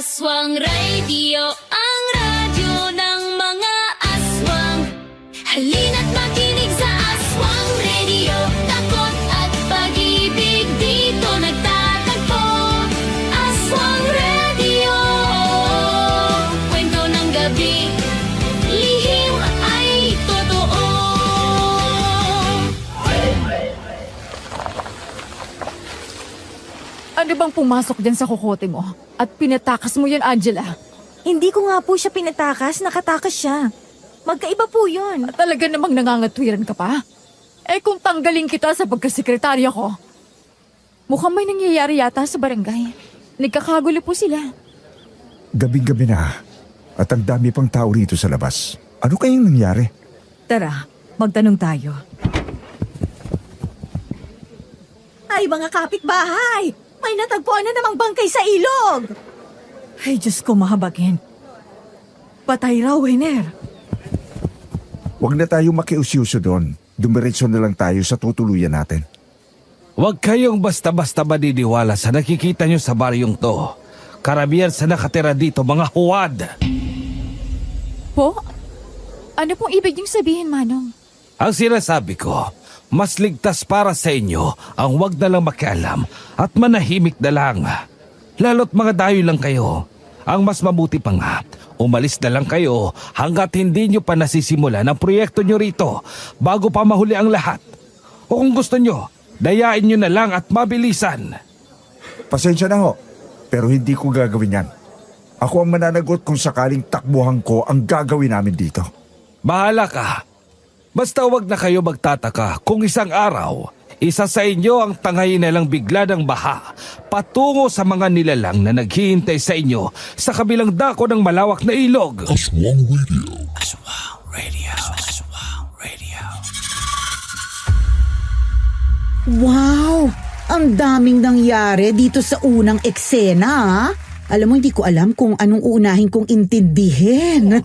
Aswang Radio, ang radyo ng mga aswang. Halina't makinig sa Aswang Radio. Takot at pag-ibig dito nagtatagpo. Aswang Radio, kwento ng gabi, lihim ay totoo. Ano bang pumasok dyan sa kukote mo? At pinatakas mo yun, Angela? Hindi ko nga po siya pinatakas, nakatakas siya. Magkaiba po yun. At talaga namang nangangatwiran ka pa? Eh kung tanggalin kita sa pagkasekretarya ko, mukhang may nangyayari yata sa barangay. Nagkakagulo po sila. Gabing-gabi na at ang dami pang tao rito sa labas. Ano kayang nangyari? Tara, magtanong tayo. Ay, mga kapitbahay! May natagpuan na namang bangkay sa ilog! Ay, Diyos ko, mahabagin. Patay raw, Winer. Huwag na tayo makiusyuso doon. Dumiretso na lang tayo sa tutuluyan natin. Huwag kayong basta-basta maniniwala sa nakikita nyo sa baryong to. Karamihan sa nakatira dito, mga huwad. Po? Ano pong ibig niyong sabihin, Manong? Ang sinasabi ko, mas ligtas para sa inyo ang wag na lang makialam at manahimik na lang. Lalo't mga dayo lang kayo. Ang mas mabuti pa nga, umalis na lang kayo hanggat hindi nyo pa nasisimulan ang proyekto nyo rito bago pa mahuli ang lahat. O kung gusto nyo, dayain nyo na lang at mabilisan. Pasensya na ho, pero hindi ko gagawin yan. Ako ang mananagot kung sakaling takbuhan ko ang gagawin namin dito. Bahala ka. Basta wag na kayo magtataka kung isang araw, isa sa inyo ang tangayin na lang bigla ng baha patungo sa mga nilalang na naghihintay sa inyo sa kabilang dako ng malawak na ilog. Aswang Radio. Aswang Radio. Aswang Radio. Wow! Ang daming nangyari dito sa unang eksena, ha? Alam mo, hindi ko alam kung anong uunahin kong intindihin.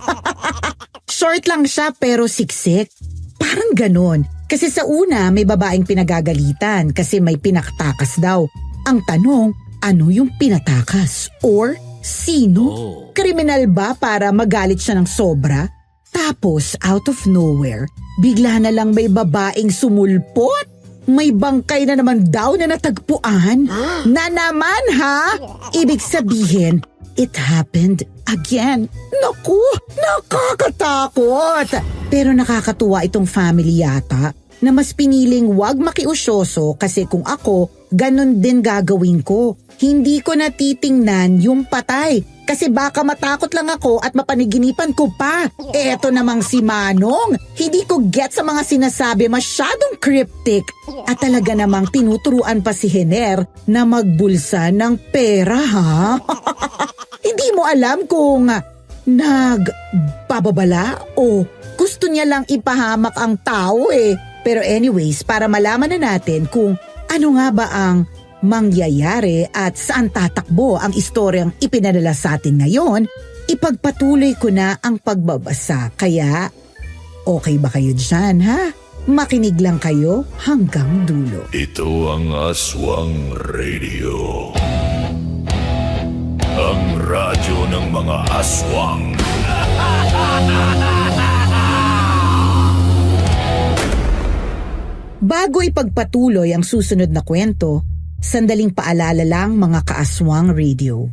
Short lang siya pero siksik. Parang ganon. Kasi sa una, may babaeng pinagagalitan kasi may pinaktakas daw. Ang tanong, ano yung pinatakas? Or sino? Kriminal ba para magalit siya ng sobra? Tapos, out of nowhere, bigla na lang may babaeng sumulpot. May bangkay na naman daw na natagpuan. Na naman, ha? Ibig sabihin, it happened again. Naku, nakakatakot. Pero nakakatuwa itong family yata na mas piniling wag makiusyoso kasi kung ako, ganun din gagawin ko. Hindi ko natitingnan yung patay kasi baka matakot lang ako at mapaniginipan ko pa. Eto namang si Manong, hindi ko get sa mga sinasabi, masyadong cryptic. At talaga namang tinuturuan pa si Hener na magbulsa ng pera, ha? Hindi mo alam kung nagbababala o gusto niya lang ipahamak ang tao eh. Pero anyways, para malaman na natin kung ano nga ba ang mangyayari at saan tatakbo ang istoryang ipinadala sa atin ngayon, ipagpatuloy ko na ang pagbabasa. Kaya, okay ba kayo dyan, ha? Makinig lang kayo hanggang dulo. Ito ang Aswang Radio. Ang radyo ng mga aswang. Bago ipagpatuloy ang susunod na kwento, sandaling paalala lang mga kaaswang radio.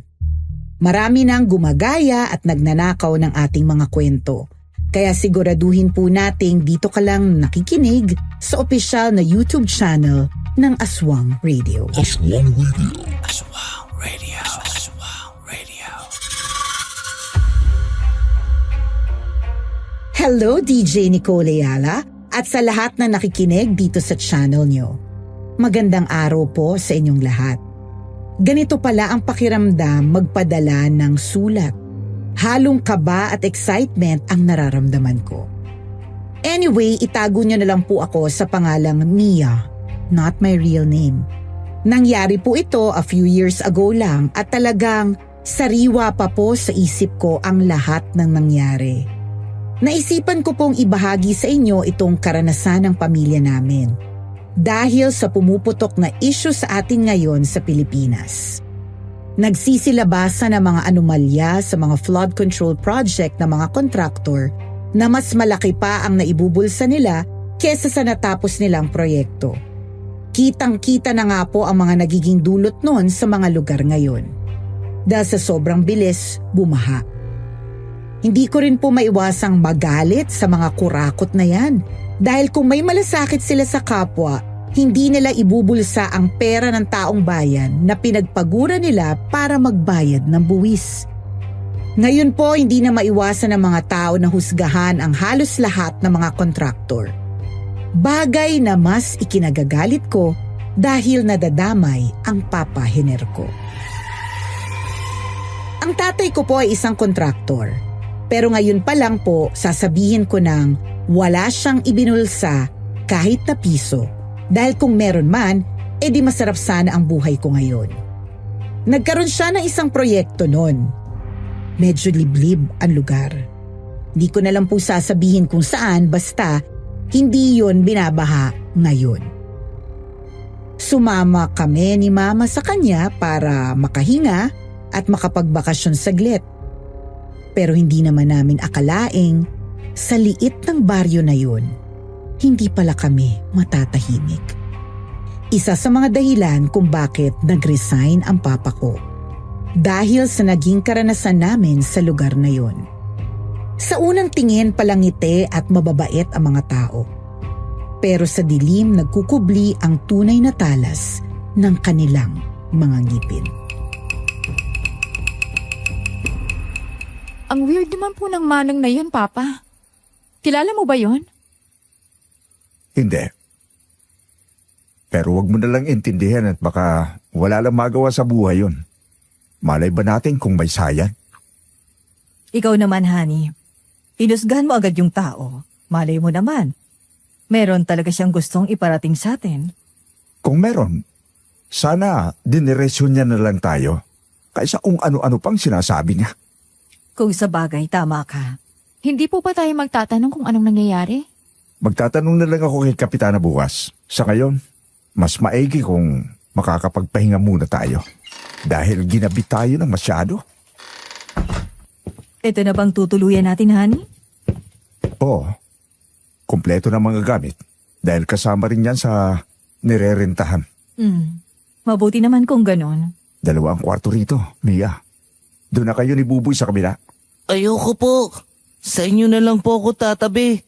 Marami nang gumagaya at nagnanakaw ng ating mga kwento. Kaya siguraduhin po nating dito ka lang nakikinig sa opisyal na YouTube channel ng Aswang Radio. Aswang Radio. Aswang Radio. Aswang Radio. Hello DJ Nicole Ayala at sa lahat na nakikinig dito sa channel nyo. Magandang araw po sa inyong lahat. Ganito pala ang pakiramdam magpadala ng sulat. Halong kaba at excitement ang nararamdaman ko. Anyway, itago nyo na lang po ako sa pangalang Mia, not my real name. Nangyari po ito a few years ago lang at talagang sariwa pa po sa isip ko ang lahat ng nangyari. Naisipan ko pong ibahagi sa inyo itong karanasan ng pamilya namin dahil sa pumuputok na issue sa atin ngayon sa Pilipinas. Nagsisilabasan ng mga anomalya sa mga flood control project ng mga kontraktor na mas malaki pa ang naibubulsa nila kesa sa natapos nilang proyekto. Kitang-kita na nga po ang mga nagiging dulot noon sa mga lugar ngayon. Dahil sa sobrang bilis, bumaha. Hindi ko rin po maiwasang magalit sa mga kurakot na yan. Dahil kung may malasakit sila sa kapwa, hindi nila ibubulsa ang pera ng taong bayan na pinagpagura nila para magbayad ng buwis. Ngayon po, hindi na maiwasan ng mga tao na husgahan ang halos lahat ng mga kontraktor. Bagay na mas ikinagagalit ko dahil nadadamay ang papahiner ko. Ang tatay ko po ay isang kontraktor. Pero ngayon pa lang po sasabihin ko nang wala siyang ibinulsa kahit na piso. Dahil kung meron man, edi masarap sana ang buhay ko ngayon. Nagkaroon siya ng isang proyekto noon. Medyo liblib ang lugar. Di ko na lang po sasabihin kung saan basta hindi yon binabaha ngayon. Sumama kami ni Mama sa kanya para makahinga at makapagbakasyon saglit. Pero hindi naman namin akalaing sa liit ng baryo na yun, hindi pala kami matatahimik. Isa sa mga dahilan kung bakit nag-resign ang papa ko. Dahil sa naging karanasan namin sa lugar na yon. Sa unang tingin palangiti at mababait ang mga tao. Pero sa dilim nagkukubli ang tunay na talas ng kanilang mga ngipin. Ang weird naman po ng manang na yun, Papa. Kilala mo ba yon? Hindi. Pero wag mo na lang intindihan at baka wala lang magawa sa buhay yun. Malay ba natin kung may sayang? Ikaw naman, honey. Hinusgahan mo agad yung tao. Malay mo naman. Meron talaga siyang gustong iparating sa atin. Kung meron, sana diniresyon niya na lang tayo kaysa kung ano-ano pang sinasabi niya. Kung sa bagay, tama ka. Hindi po ba tayo magtatanong kung anong nangyayari? Magtatanong na lang ako kay Kapitana bukas. Sa ngayon, mas maigi kung makakapagpahinga muna tayo. Dahil ginabi tayo ng masyado. Ito na bang tutuluyan natin, honey? Oo. Kumpleto na mga gamit. Dahil kasama rin yan sa nirerentahan. Mabuti naman kung ganon. 2 kwarto rito, Mia. Doon na kayo ni Buboy sa kabila. Ayoko po. Sa inyo na lang po ako tatabi.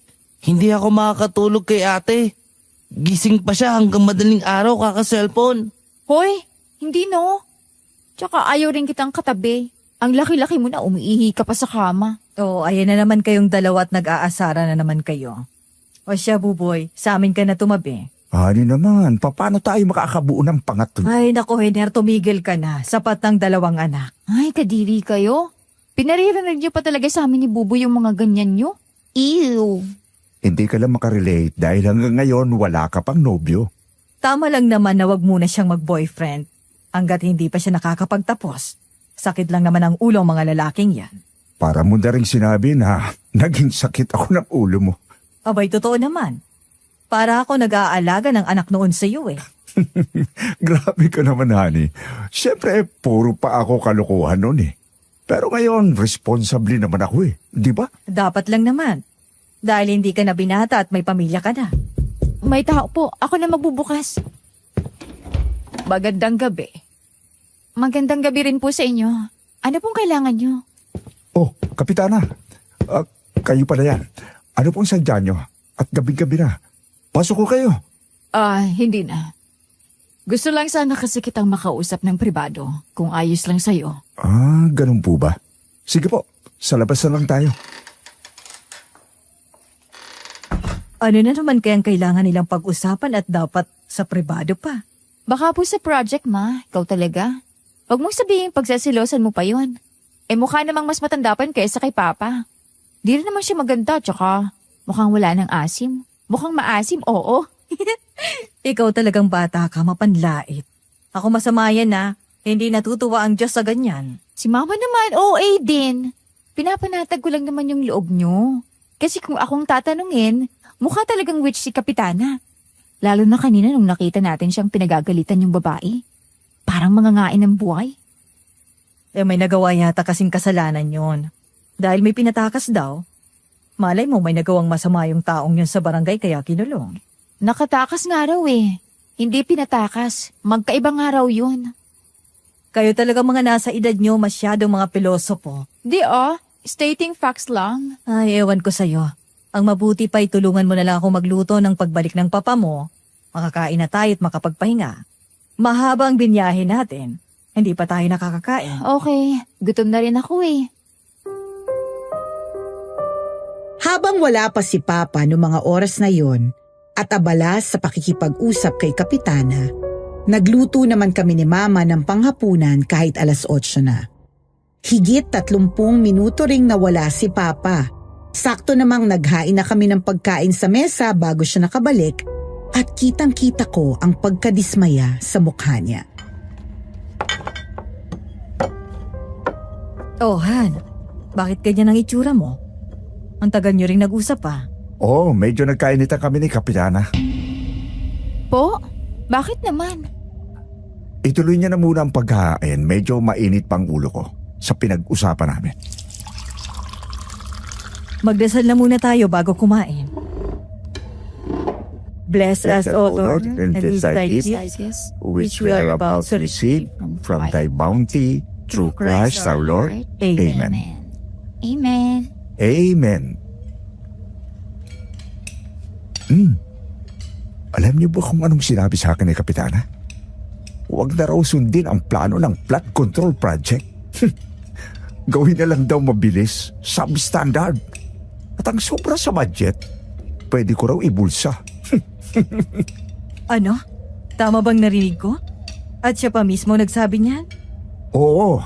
Hindi ako makakatulog kay ate. Gising pa siya hanggang madaling araw kaka-cellphone. Hoy, hindi no. Tsaka ayaw rin kitang katabi. Ang laki-laki mo na umiihi ka pa sa kama. Oo, ayan na naman kayong dalawa at nag-aasara na naman kayo. O siya, Buboy, sa amin ka na tumabi. Hani naman, paano tayo makakabuo ng pangatlo? Ay, naku, Hiner, tumigil ka na. Sapat ng 2 anak. Ay, kadiri kayo. Pinaririnig niyo pa talaga sa amin ni Bubo yung mga ganyan niyo? Ew. Hindi ka lang makarelate dahil hanggang ngayon wala ka pang nobyo. Tama lang naman na wag muna siyang mag-boyfriend hanggat hindi pa siya nakakapagtapos. Sakit lang naman ang ulo ng mga lalaking yan. Para mo na rin sinabi na naging sakit ako ng ulo mo. Abay, totoo naman. Para ako nag-aalaga ng anak noon sa iyo eh. Grabe ka naman, honey. Siyempre, puro pa ako kalokohan noon eh. Pero ngayon, responsable naman ako eh. Di ba? Dapat lang naman. Dahil hindi ka na binata at may pamilya ka na. May tao po. Ako na magbubukas. Magandang gabi. Magandang gabi rin po sa inyo. Ano pong kailangan nyo? Oh, Kapitana. Kayo pala yan. Ano pong sadya nyo? At gabing-gabi na. Pasok ko kayo. Hindi na. Gusto lang sana kasi kitang makausap ng pribado kung ayos lang sa'yo. Ganun po ba? Sige po, sa labas na lang tayo. Ano na naman kayang kailangan nilang pag-usapan at dapat sa pribado pa? Baka po sa project, Ma. Ikaw talaga. Huwag mong sabihin pagsasilosan mo pa yon. Mukha namang mas matanda pa yun kaysa kay Papa. Di rin naman siya maganda, tsaka mukhang wala ng asim. Mukhang maasim, oo. Ikaw talagang bata ka, mapanlait. Ako masama yan na. Hindi natutuwa ang Diyos sa ganyan. Si Mama naman, OA din. Pinapanatag ko lang naman yung loob nyo. Kasi kung akong tatanungin, mukha talagang witch si Kapitana. Lalo na kanina nung nakita natin siyang pinagagalitan yung babae. Parang mangangain ng buhay. may nagawa yata kasing kasalanan yon. Dahil may pinatakas daw, malay mo may nagawang masama yung taong yun sa barangay kaya kinulong. Nakatakas nga raw eh. Hindi pinatakas. Magkaibang nga raw yun. Kayo talaga mga nasa edad nyo masyadong mga pilosopo. Di stating facts lang. Ay, ewan ko sa'yo. Ang mabuti pa'y tulungan mo na lang ako magluto ng pagbalik ng papa mo. Makakain na tayo at makapagpahinga. Mahaba ang binyahe natin. Hindi pa tayo nakakakain. Okay, gutom na rin ako eh. Habang wala pa si Papa noong mga oras na yon at abala sa pakikipag-usap kay Kapitana, nagluto naman kami ni Mama ng panghapunan kahit 8:00 na. Higit 30 minuto ring nawala si Papa. Sakto namang naghain na kami ng pagkain sa mesa bago siya nakabalik at kitang-kita ko ang pagkadismaya sa mukha niya. Oh, Han. Bakit ganyan ang itsura mo? Ang tagal nyo rin nag-usap pa. Oo, medyo nagkainitan kami ni Kapitana. Po? Bakit naman? Ituloy niya na muna ang paghahain. Medyo mainit pang ulo ko sa pinag-usapan namin. Magdasal na muna tayo bago kumain. Bless us, O Lord, and these thy gifts, which we are about to receive from thy bounty through Christ our Lord. Amen. Amen. Amen. Alam niyo ba kung anong sinabi sa akin ni Kapitana? Huwag na raw sundin ang plano ng flood control project. Gawin na lang daw mabilis, substandard. At ang sobra sa budget, pwede ko raw ibulsa. Ano? Tama bang narinig ko? At siya pa mismo nagsabi niyan? Oo.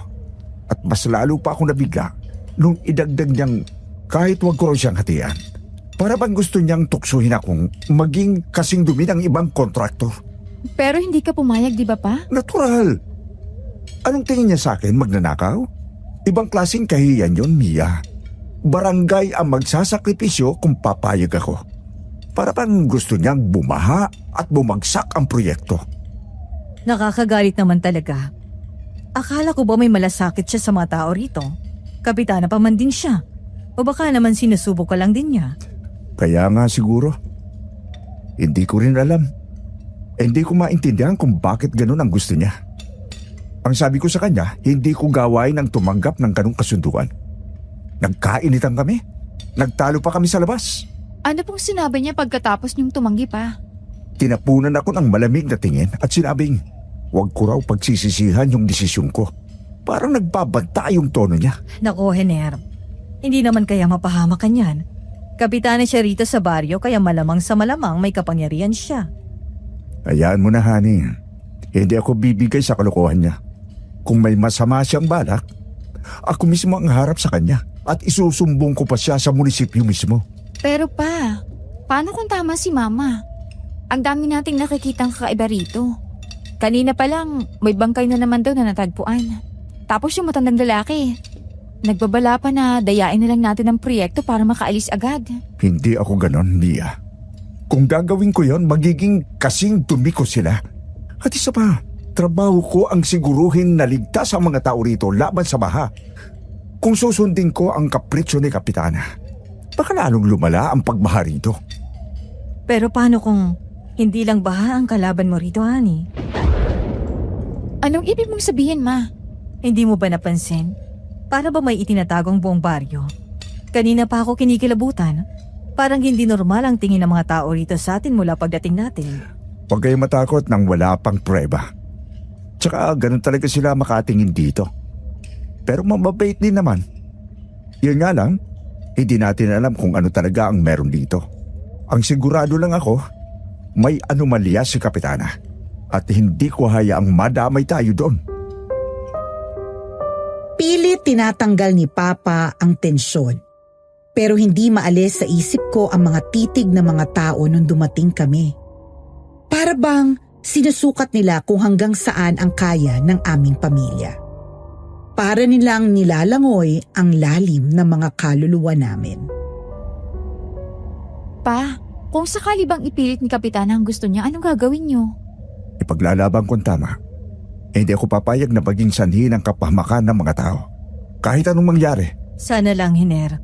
At mas lalo pa ako nabigla nung idagdag niyang kahit wag ko raw siyang hatian. Para bang gusto niyang tuksuhin akong maging kasing dumi ng ibang kontraktor. Pero hindi ka pumayag, di ba pa? Natural. Anong tingin niya sa akin, magnanakaw? Ibang klaseng kahiyan yon, Mia. Barangay ang magsasakripisyo kung papayag ako. Para bang gusto niyang bumaha at bumagsak ang proyekto. Nakakagalit naman talaga. Akala ko ba may malasakit siya sa mga tao rito? Kapitana pa man din siya. O baka naman sinusubok ka lang din niya. Kaya nga siguro. Hindi ko rin alam. Hindi ko maintindihan kung bakit ganun ang gusto niya. Ang sabi ko sa kanya, hindi ko gawain ang tumanggap ng ganung kasunduan. Nagkainitan kami. Nagtalo pa kami sa labas. Ano pong sinabi niya pagkatapos niyong tumanggi pa? Tinapunan ako ng malamig na tingin at sinabing, huwag ko raw pagsisisihan yung desisyon ko. Parang nagbabanta yung tono niya. Nako, Hener. Hindi naman kaya mapahamak ka niyan. Kapitana siya rito sa baryo kaya malamang sa malamang may kapangyarihan siya. Hayaan mo na, honey. Hindi ako bibigay sa kalokohan niya. Kung may masama siyang balak, ako mismo ang harap sa kanya at isusumbong ko pa siya sa munisipyo mismo. Pero pa, paano kung tama si Mama? Ang dami nating nakikitang kakaiba rito. Kanina pa lang, may bangkay na naman daw na natagpuan. Tapos yung matandang lalaki, nagbabala pa na dayain na lang natin ang proyekto para makaalis agad. Hindi ako ganon, Mia. Kung gagawin ko yon, magiging kasing dumi ko sila. At isa pa, trabaho ko ang siguruhin na ligtas ang mga tao rito laban sa baha. Kung susundin ko ang kapritsyo ni Kapitana, baka lalong lumala ang pagbaha rito. Pero paano kung hindi lang baha ang kalaban mo rito, Honey? Anong ibig mong sabihin, Ma? Hindi mo ba napansin? Para ba may itinatagong buong baryo? Kanina pa ako kinikilabutan. Parang hindi normal ang tingin ng mga tao rito sa atin mula pagdating natin. Huwag kayo matakot nang wala pang prueba. Tsaka ganun talaga sila makatingin dito. Pero mababait din naman. Yun nga lang, hindi natin alam kung ano talaga ang meron dito. Ang sigurado lang ako, may anomalya si Kapitana. At hindi ko hayaang madamay tayo doon. Pilit tinatanggal ni Papa ang tensyon. Pero hindi maalis sa isip ko ang mga titig ng mga tao nung dumating kami. Para bang sinusukat nila kung hanggang saan ang kaya ng aming pamilya. Para nilang nilalangoy ang lalim ng mga kaluluwa namin. Pa, kung sakali bang ipilit ni Kapitana ang gusto niya, anong gagawin niyo? Ipaglalaban kong tama. Hindi ako papayag na maging sanhi ng kapahamakan ng mga tao. Kahit anong mangyari. Sana lang, Hiner.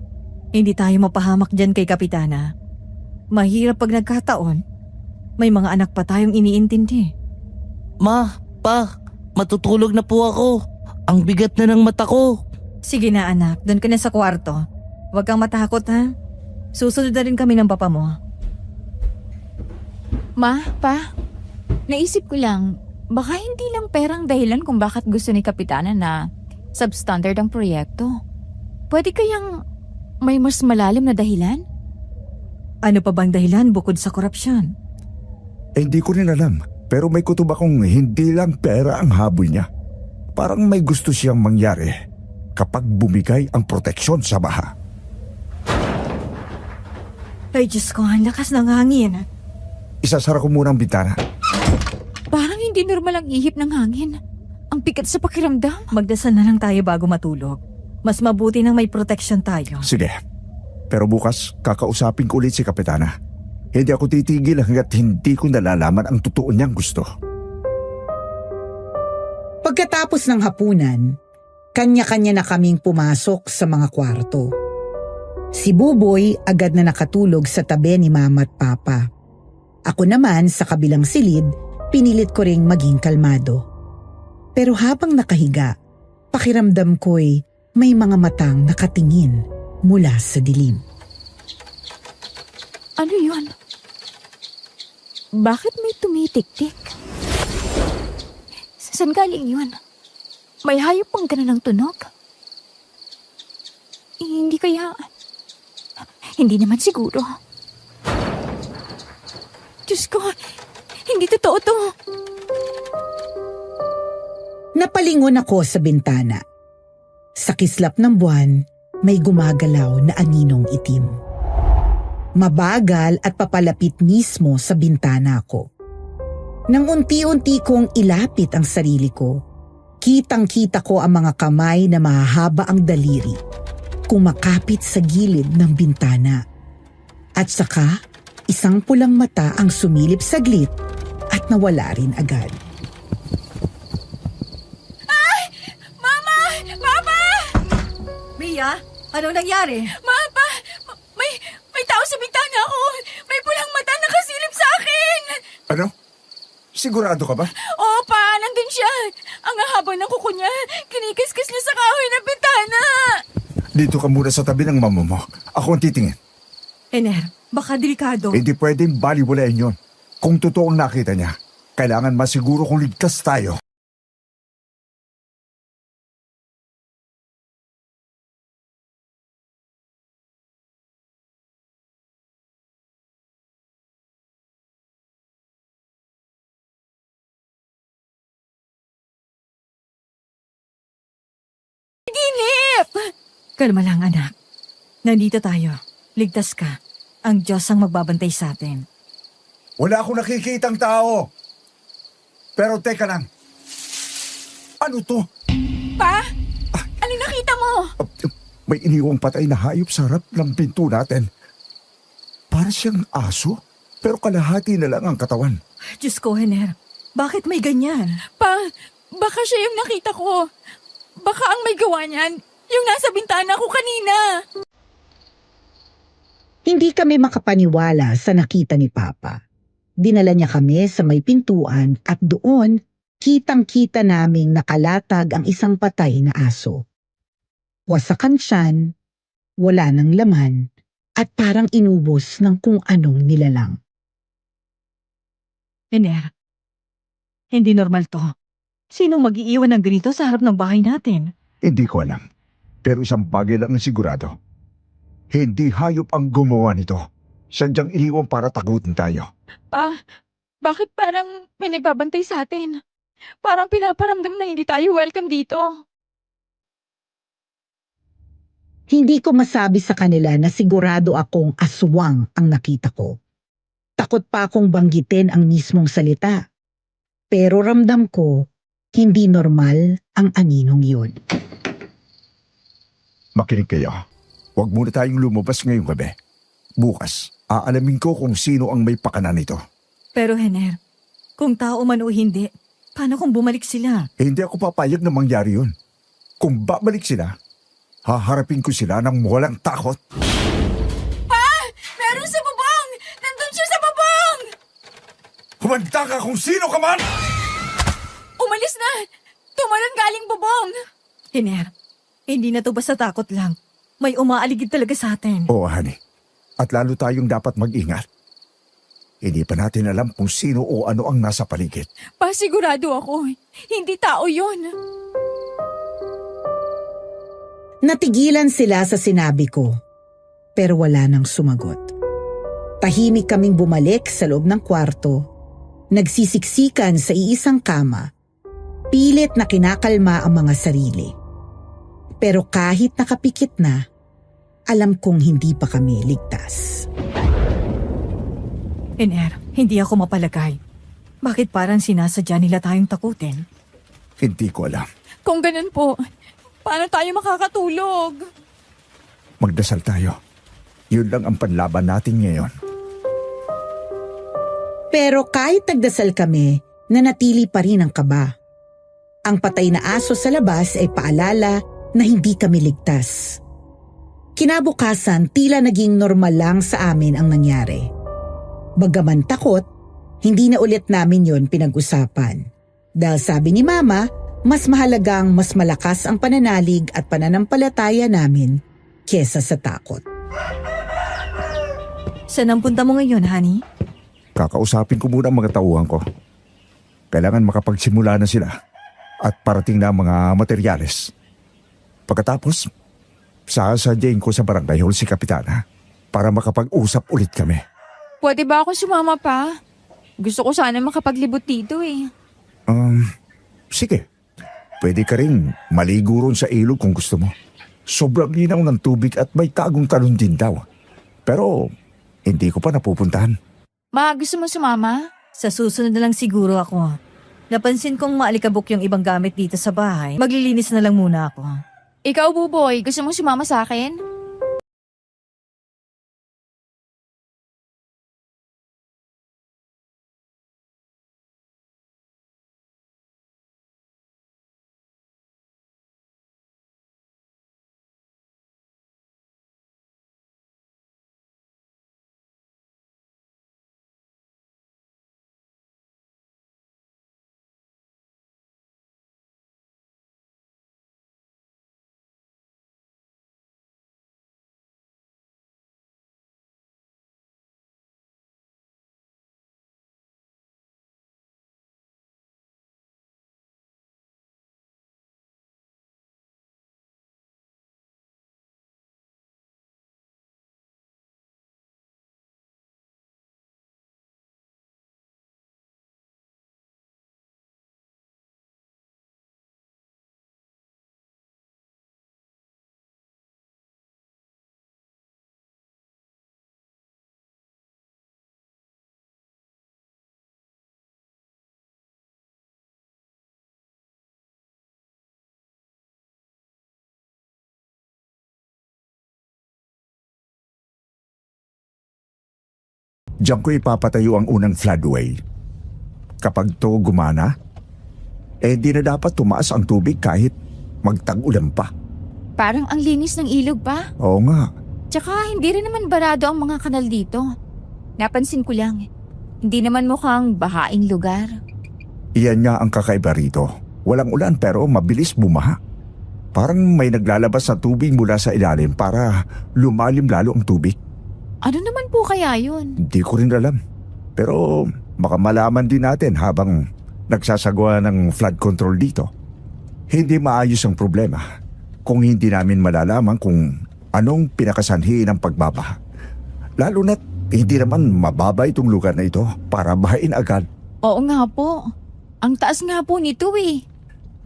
Hindi tayo mapahamak dyan kay Kapitana. Mahirap pag nagkataon. May mga anak pa tayong iniintindi. Ma, pa, matutulog na po ako. Ang bigat na ng mata ko. Sige na anak, doon ka na sa kwarto. Huwag kang matakot ha. Susunod na rin kami ng papa mo. Ma, pa, naisip ko lang, baka hindi lang perang dahilan kung bakit gusto ni Kapitana na substandard ang proyekto. Pwede kayang may mas malalim na dahilan? Ano pa bang dahilan bukod sa korupsyon? Hindi ko rin alam. Pero may kutob akong hindi lang pera ang habol niya. Parang may gusto siyang mangyari kapag bumigay ang proteksyon sa baha. Ay Diyos ko, ang lakas ng hangin. Isasara ko muna ang bintana. Parang hindi normal ang ihip ng hangin. Ang bigat sa pakiramdam. Magdasal na lang tayo bago matulog. Mas mabuti nang may protection tayo. Sige. Pero bukas, kakausapin ko ulit si Kapitana. Hindi ako titigil hanggat hindi ko nalalaman ang totoo niyang gusto. Pagkatapos ng hapunan, kanya-kanya na kaming pumasok sa mga kwarto. Si Buboy agad na nakatulog sa tabi ni Mama at Papa. Ako naman sa kabilang silid, pinilit ko ring maging kalmado. Pero habang nakahiga, pakiramdam ko'y may mga matang nakatingin mula sa dilim. Ano yun? Bakit may tumitik-tik? Saan galing yun? May hayop pang ganun ng tunog? Hindi kaya... Hindi naman siguro. Diyos ko, hindi totoo to. Napalingon ako sa bintana. Sa kislap ng buwan, may gumagalaw na aninong itim. Mabagal at papalapit mismo sa bintana ko. Nang unti-unti kong ilapit ang sarili ko, kitang-kita ko ang mga kamay na mahahaba ang daliri, kumakapit sa gilid ng bintana. At saka, isang pulang mata ang sumilip saglit at nawala rin agad. Mama! Papa! Mia, anong nangyari? Papa! May tao sa bintana ko! May pulang mata nakasilip sa akin! Ano? Sigurado ka ba? Oo, pa! Nandun siya! Ang hahaba ng kuko niya! Kinikis-kis niya sa kahoy ng bintana! Dito ka muna sa tabi ng mama mo. Ako ang titingin. Hiner, baka delikado. Hindi pwedeng baliwalain yon. Kung totoong nakita niya, kailangan masiguro kung ligtas tayo. Ginip! Kalma lang anak. Nandito tayo. Ligtas ka. Ang Diyos ang magbabantay sa atin. Wala akong nakikitang tao. Pero teka lang. Ano to? Pa? Anong nakita mo? May iniwang patay na hayop sa harap ng pinto natin. Para siyang aso, pero kalahati na lang ang katawan. Diyos ko, Hiner. Bakit may ganyan? Pa, baka siya yung nakita ko. Baka ang may gawa niyan, yung nasa bintana ko kanina. Hindi kami makapaniwala sa nakita ni Papa. Dinala niya kami sa may pintuan at doon, kitang-kita naming nakalatag ang isang patay na aso. Wasakan siyan, wala ng laman, at parang inubos ng kung anong nilalang. Hiner, hindi normal to. Sinong mag-iiwan ng ganito sa harap ng bahay natin? Hindi ko alam. Pero isang bagay lang ang sigurado. Hindi hayop ang gumawa nito. Sadyang iniwan para takutin tayo. Pa, bakit parang may nagbabantay sa atin? Parang pinaparamdam na hindi tayo welcome dito. Hindi ko masabi sa kanila na sigurado akong aswang ang nakita ko. Takot pa akong banggitin ang mismong salita. Pero ramdam ko, hindi normal ang aninong yun. Makinig kayo. Huwag muna tayong lumabas ngayong gabi. Bukas, aalamin ko kung sino ang may pakana nito. Pero Hiner, kung tao man o hindi, Paano kung bumalik sila? Hindi ako papayag na mangyari yun. Kung babalik sila, haharapin ko sila ng walang takot. Meron sa bubong! Nandun siya sa bubong! Humanda ka kung sino ka man! Umalis na! Tumalon galing bubong! Iner, hindi na to basta takot lang. May umaaligid talaga sa atin. Oo, honey. At lalo tayong dapat mag-ingat. Hindi pa natin alam kung sino o ano ang nasa paligid. Pasigurado ako. Hindi tao yun. Natigilan sila sa sinabi ko, pero wala nang sumagot. Tahimik kaming bumalik sa loob ng kwarto, nagsisiksikan sa iisang kama, pilit na kinakalma ang mga sarili. Pero kahit nakapikit na, alam kong hindi pa kami ligtas. Iner, hindi ako mapalagay. Bakit parang sinasadya nila tayong takutin? Hindi ko alam. Kung ganun po, paano tayo makakatulog? Magdasal tayo. Yun lang ang panlaban natin ngayon. Pero kahit nagdasal kami, nanatili pa rin ang kaba. Ang patay na aso sa labas ay paalala na hindi kami ligtas. Kinabukasan, tila naging normal lang sa amin ang nangyari. Bagaman takot, hindi na ulit namin yon pinag-usapan. Dahil sabi ni Mama, mas mahalagang mas malakas ang pananalig at pananampalataya namin kesa sa takot. Saan ang punta mo ngayon, honey? Kakausapin ko muna ang mga tauhan ko. Kailangan makapagsimula na sila at parating na ang mga materyales. Pagkatapos, sasadyain ko sa barangay hall si Kapitana para makapag-usap ulit kami. Pwede ba ako sumama pa? Gusto ko sana makapaglibot dito eh. Sige. Pwede ka rin maligo ron sa ilog kung gusto mo. Sobrang linaw ng tubig at may tagong talon din daw. Pero hindi ko pa napupuntahan. Ma, gusto mo sumama? Sa susunod na lang siguro ako. Napansin kong maalikabok yung ibang gamit dito sa bahay. Maglilinis na lang muna ako. Ikaw, Buboy, gusto mo sumama sa akin? Diyan ko ipapatayo ang unang floodway. Kapag to gumana, di na dapat tumaas ang tubig kahit magtag-ulan pa. Parang ang linis ng ilog pa. Oo nga. Tsaka hindi rin naman barado ang mga kanal dito. Napansin ko lang, hindi naman mukhang bahaing lugar. Iyan nga ang kakaiba rito. Walang ulan pero mabilis bumaha. Parang may naglalabas na tubig mula sa ilalim para lumalim lalo ang tubig. Ano naman po kaya yun? Hindi ko rin alam. Pero baka malaman din natin habang nagsasagawa ng flood control dito. Hindi maayos ang problema kung hindi namin malalaman kung anong pinakasanhi ng pagbabaha. Lalo na't hindi naman mababa itong lugar na ito para bahain agad. Oo nga po. Ang taas nga po nito eh.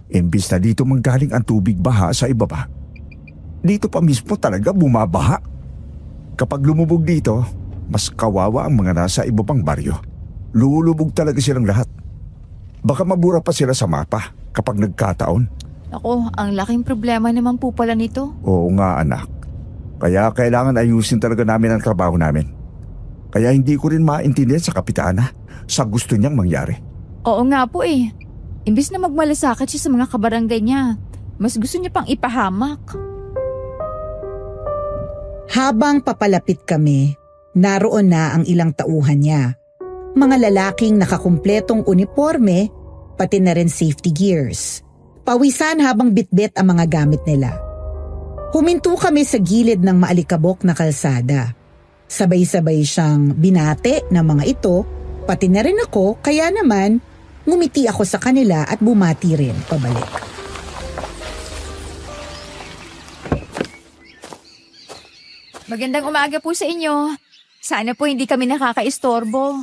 Imbis na dito manggaling ang tubig baha sa ibaba, dito pa mismo talaga bumabaha. Kapag lumubog dito, mas kawawa ang mga nasa ibabang baryo. Lulubog talaga silang lahat. Baka mabura pa sila sa mapa kapag nagkataon. Ako, ang laking problema naman po pala nito. Oo nga anak. Kaya kailangan ayusin talaga namin ang trabaho namin. Kaya hindi ko rin maintindihan sa kapitana sa gusto niyang mangyari. Oo nga po eh. Imbis na magmalasakit siya sa mga kabarangay niya, mas gusto niya pang ipahamak. Habang papalapit kami, naroon na ang ilang tauhan niya. Mga lalaking nakakumpletong uniforme, pati na rin safety gears. Pawisan habang bitbit ang mga gamit nila. Huminto kami sa gilid ng maalikabok na kalsada. Sabay-sabay siyang binate ng mga ito, pati na rin ako, kaya naman ngumiti ako sa kanila at bumati rin pabalik. Magandang umaga po sa inyo. Sana po hindi kami nakakaistorbo.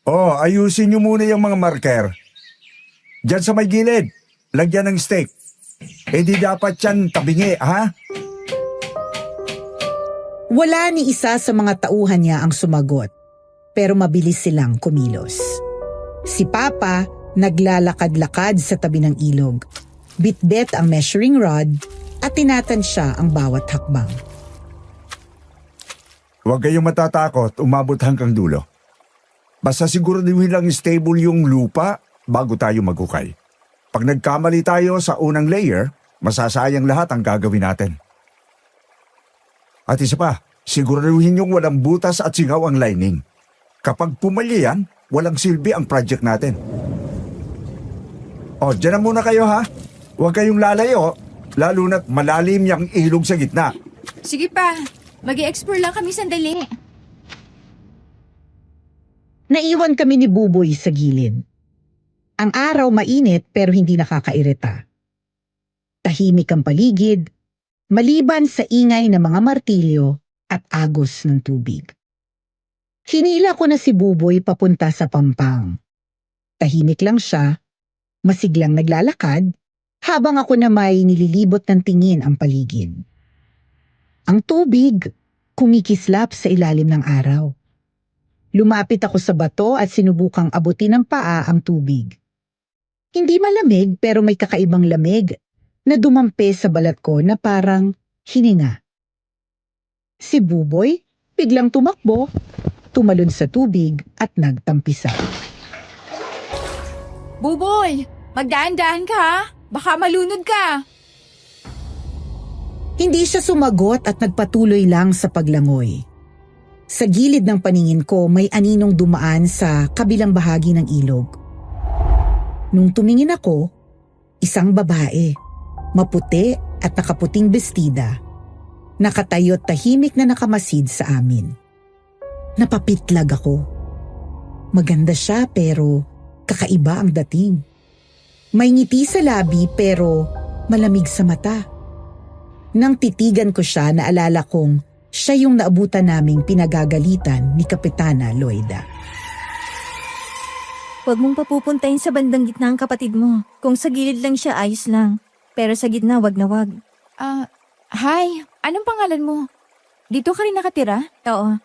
Oh, ayusin niyo muna yung mga marker. Diyan sa may gilid, lagyan ng stake. Di dapat yan tabingi, ha? Wala ni isa sa mga tauhan niya ang sumagot, pero mabilis silang kumilos. Si Papa naglalakad-lakad sa tabi ng ilog, bitbit ang measuring rod at tinatansya ang bawat hakbang. Huwag kayong matatakot, umabot hanggang dulo. Basta siguraduhin lang stable yung lupa bago tayo maghukay. Pag nagkamali tayo sa unang layer, masasayang lahat ang gagawin natin. At isa pa, siguraduhin yung walang butas at singaw ang lining. Kapag pumalya yan, walang silbi ang project natin. O, dyan na muna kayo ha. Huwag kayong lalayo, lalo na't malalim yung ilog sa gitna. Sige pa, mag-i-explore lang kami sandali. Naiwan kami ni Buboy sa gilid. Ang araw mainit pero hindi nakakairita. Tahimik ang paligid, maliban sa ingay ng mga martilyo at agos ng tubig. Hinila ko na si Buboy papunta sa pampang. Tahimik lang siya, masiglang naglalakad, habang ako na may nililibot ng tingin ang paligid. Ang tubig, kumikislap sa ilalim ng araw. Lumapit ako sa bato at sinubukang abutin ng paa ang tubig. Hindi malamig pero may kakaibang lamig na dumampi sa balat ko na parang hininga. Si Buboy biglang tumakbo, tumalon sa tubig at nagtampisa. Buboy, magdaan-daan ka ha? Baka malunod ka. Hindi siya sumagot at nagpatuloy lang sa paglangoy. Sa gilid ng paningin ko may aninong dumaan sa kabilang bahagi ng ilog. Nung tumingin ako, isang babae, maputi at nakaputing bestida, nakatayo't tahimik na nakamasid sa amin. Napapitlag ako. Maganda siya pero kakaiba ang dating. May ngiti sa labi pero malamig sa mata. Nang titigan ko siya, naalala kong siya yung naabutan naming pinagagalitan ni Kapitana Loida. Huwag mong papupuntahin sa bandang gitna ang kapatid mo. Kung sa gilid lang siya, ayos lang. Pero sa gitna, wag na wag. Hi, anong pangalan mo? Dito ka rin nakatira? Oo,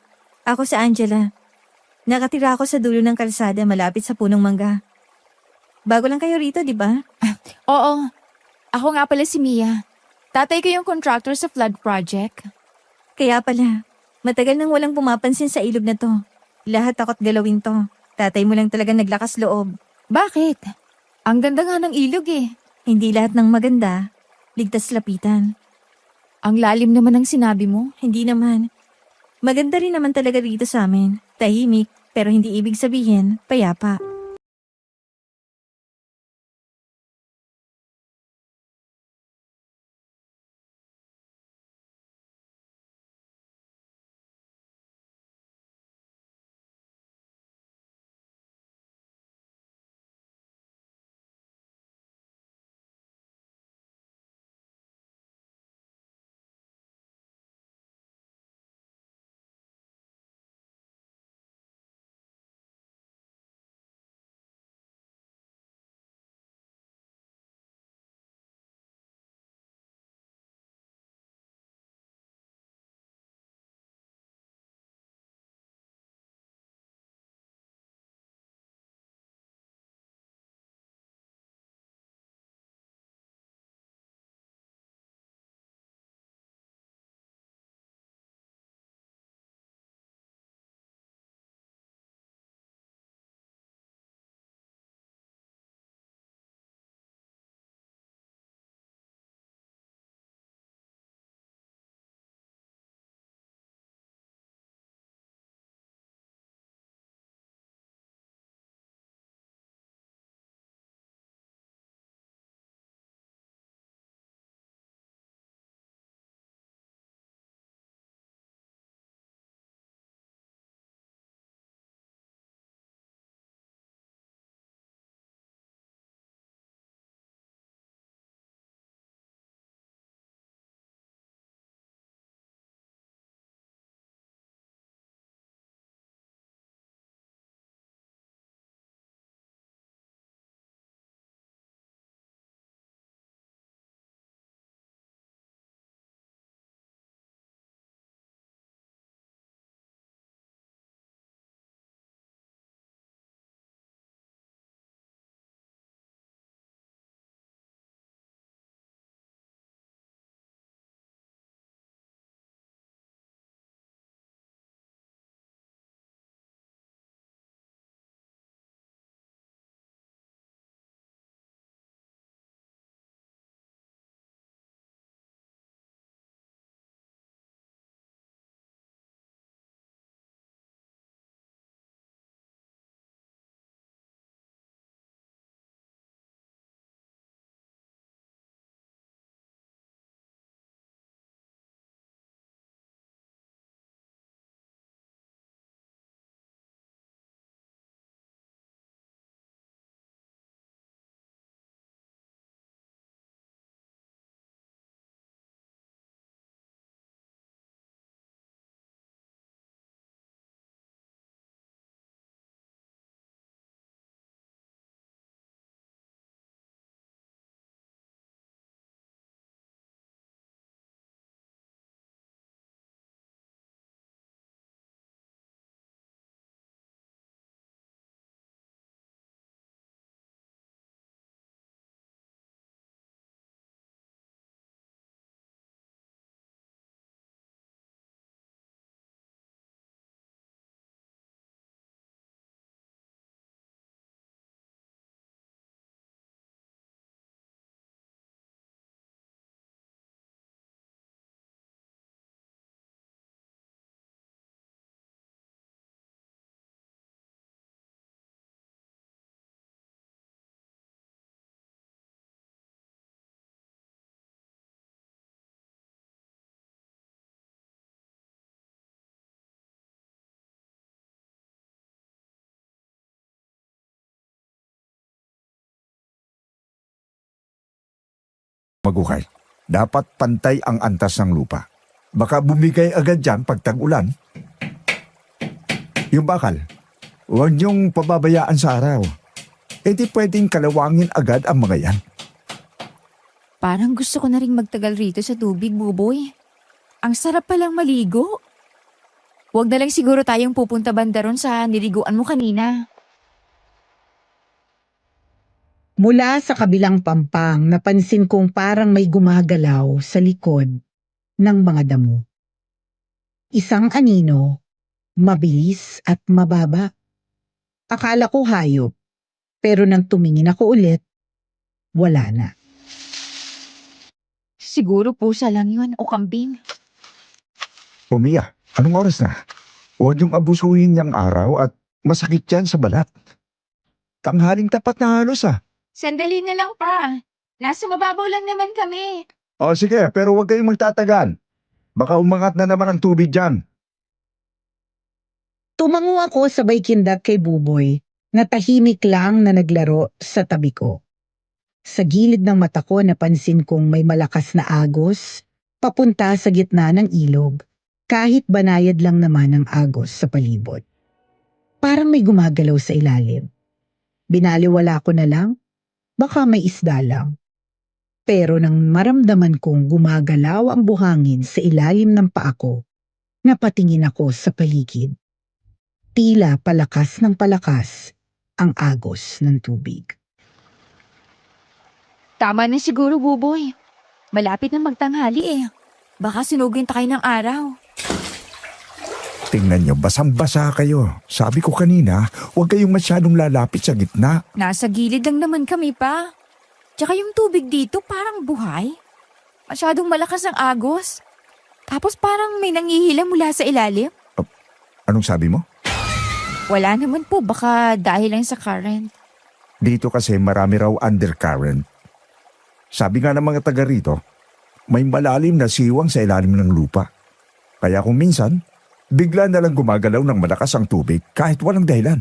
ako si Angela. Nakatira ako sa dulo ng kalsada malapit sa punong mangga. Bago lang kayo rito, di ba? Oo, ako nga pala si Mia. Tatay ko yung contractor sa flood project. Kaya pala, matagal nang walang pumapansin sa ilog na to. Lahat takot galawin to. Tatay mo lang talaga naglakas loob. Bakit? Ang ganda nga ng ilog eh. Hindi lahat ng maganda, ligtas lapitan. Ang lalim naman ng sinabi mo. Hindi naman. Maganda rin naman talaga dito sa amin. Tahimik, pero hindi ibig sabihin, payapa. Magukay, dapat pantay ang antas ng lupa. Baka bumigay agad dyan pag tag-ulan. Yung bakal, huwag niyong pababayaan sa araw. E di pwedeng kalawangin agad ang mga yan. Parang gusto ko na rin magtagal rito sa tubig, Buboy. Ang sarap palang maligo. Huwag na lang siguro tayong pupunta banda ron sa niliguan mo kanina. Mula sa kabilang pampang, napansin kong parang may gumagalaw sa likod ng mga damo. Isang anino, mabilis at mababa. Akala ko hayop, pero nang tumingin ako ulit, wala na. Siguro pusa lang yun o kambing. Mia, anong oras na? Huwag niyong abusuhin niyang araw at masakit yan sa balat. Tanghaling tapat na halos ah. Sandali na lang pa. Nasa mababaw lang naman kami. O sige, pero huwag kayong magtatagal. Baka umangat na naman ang tubig dyan. Tumango ako sabay kindak kay Buboy na tahimik lang na naglaro sa tabi ko. Sa gilid ng mata ko napansin kong may malakas na agos papunta sa gitna ng ilog kahit banayad lang naman ang agos sa palibot. Parang may gumagalaw sa ilalim. Binaliwala ko na lang, baka may isda lang. Pero nang maramdaman kong gumagalaw ang buhangin sa ilalim ng paa ko, napatingin ako sa paligid. Tila palakas ng palakas ang agos ng tubig. Tama na siguro, Buboy. Malapit na magtanghali eh. Baka sinugin tayo ng araw. Tingnan niyo, basang-basa kayo. Sabi ko kanina, huwag kayong masyadong lalapit sa gitna. Nasa gilid lang naman kami pa. Tsaka yung tubig dito parang buhay. Masyadong malakas ang agos. Tapos parang may nangihila mula sa ilalim. Anong sabi mo? Wala naman po, baka dahil lang sa current. Dito kasi marami raw undercurrent. Sabi nga ng mga taga rito, may malalim na siwang sa ilalim ng lupa. Kaya kung minsan, bigla na lang gumagalaw ng malakas ang tubig kahit walang dahilan.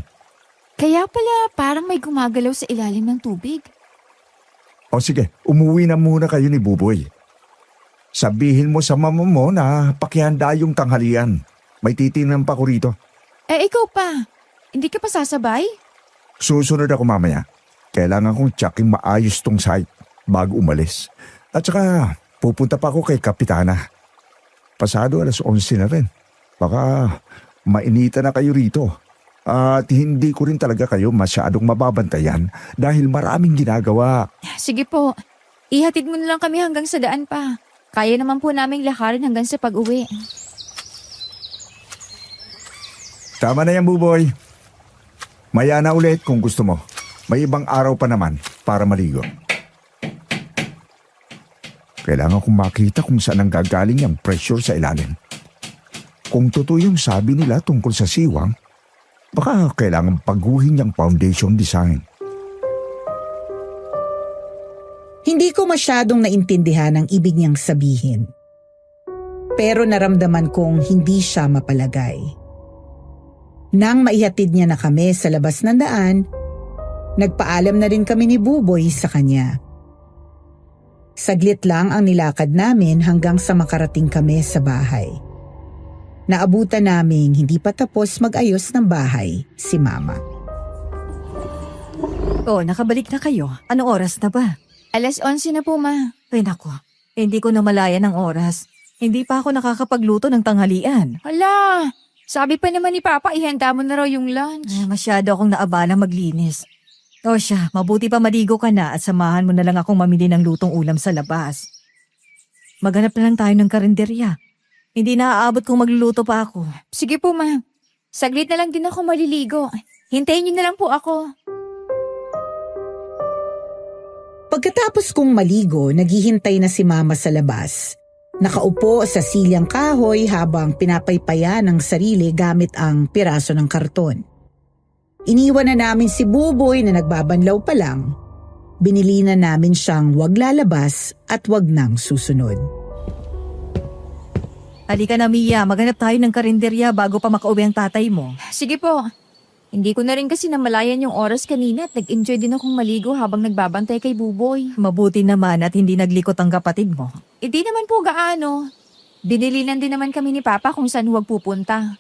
Kaya pala parang may gumagalaw sa ilalim ng tubig. O sige, umuwi na muna kayo ni Buboy. Sabihin mo sa mama mo na pakihanda yung tanghalian. May titinan pa ko rito. Eh ikaw pa, hindi ka pa sasabay? Susunod ako mamaya. Kailangan kong tsaking maayos tong site bago umalis. At saka pupunta pa ako kay Kapitana. Pasado 11:00 na rin. Baka mainita na kayo rito. At hindi ko rin talaga kayo masyadong mababantayan dahil maraming ginagawa. Sige po, ihatid mo na lang kami hanggang sa daan pa. Kaya naman po naming lakarin hanggang sa pag-uwi. Tama na yan, Buboy. Maya na ulit kung gusto mo. May ibang araw pa naman para maligo. Kailangan kong makita kung saan ang gagaling ang pressure sa ilalim. Kung totoo yung sabi nila tungkol sa siwang, baka kailangan paguhin yung foundation design. Hindi ko masyadong naintindihan ang ibig niyang sabihin. Pero naramdaman kong hindi siya mapalagay. Nang maihatid niya na kami sa labas ng daan, nagpaalam na rin kami ni Buboy sa kanya. Saglit lang ang nilakad namin hanggang sa makarating kami sa bahay. Naabutan naming hindi pa tapos mag-ayos ng bahay si Mama. Oh, nakabalik na kayo. Anong oras na ba? 11:00 na po, Ma. Ay nako, hindi ko na malaya ng oras. Hindi pa ako nakakapagluto ng tanghalian. Hala, sabi pa naman ni Papa, ihanda mo na raw yung lunch. Masyado akong naabala maglinis. O siya, mabuti pa maligo ka na at samahan mo na lang akong mamili ng lutong ulam sa labas. Maghanap na lang tayo ng karinderya. Hindi na aabot kung magluluto pa ako. Sige po, Ma. Saglit na lang din ako maliligo. Hintayin niyo na lang po ako. Pagkatapos kong maligo, naghihintay na si Mama sa labas. Nakaupo sa silyang kahoy habang pinapaypayan ng sarili gamit ang piraso ng karton. Iniwan na namin si Buboy na nagbabanlaw pa lang. Binili na namin siyang wag lalabas at wag nang susunod. Halika na Mia, maghanap tayo ng karinderya bago pa makauwi ang tatay mo. Sige po. Hindi ko na rin kasi namalayan yung oras kanina at nag-enjoy din akong maligo habang nagbabantay kay Buboy. Mabuti naman at hindi naglikot ang kapatid mo. Hindi naman po gaano. Binilinan din naman kami ni Papa kung saan huwag pupunta.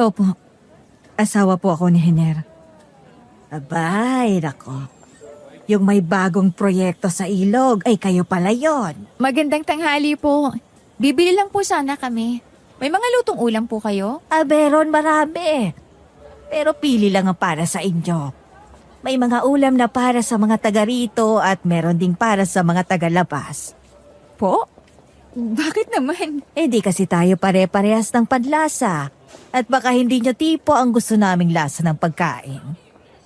Opo, asawa po ako ni Hiner. Abay, nako. Yung may bagong proyekto sa ilog ay kayo pala yon. Magandang tanghali po. Bibili lang po sana kami. May mga lutong ulam po kayo? Meron marami. Pero pili lang ang para sa inyo. May mga ulam na para sa mga taga rito at meron ding para sa mga taga-labas. Po? Bakit naman? Di kasi tayo pare-parehas ng panlasa. At baka hindi nyo tipo ang gusto naming lasa ng pagkain.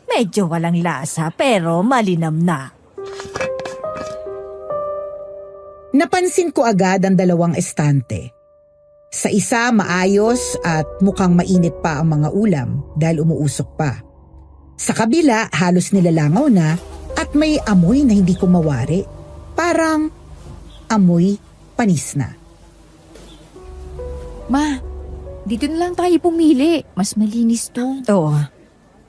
Medyo walang lasa pero malinam na. Napansin ko agad ang dalawang estante. Sa isa maayos at mukhang mainit pa ang mga ulam dahil umuusok pa. Sa kabila halos nilalangaw na at may amoy na hindi ko mawari. Parang amoy panis na. Ma, dito na lang tayo pumili. Mas malinis to. Oo,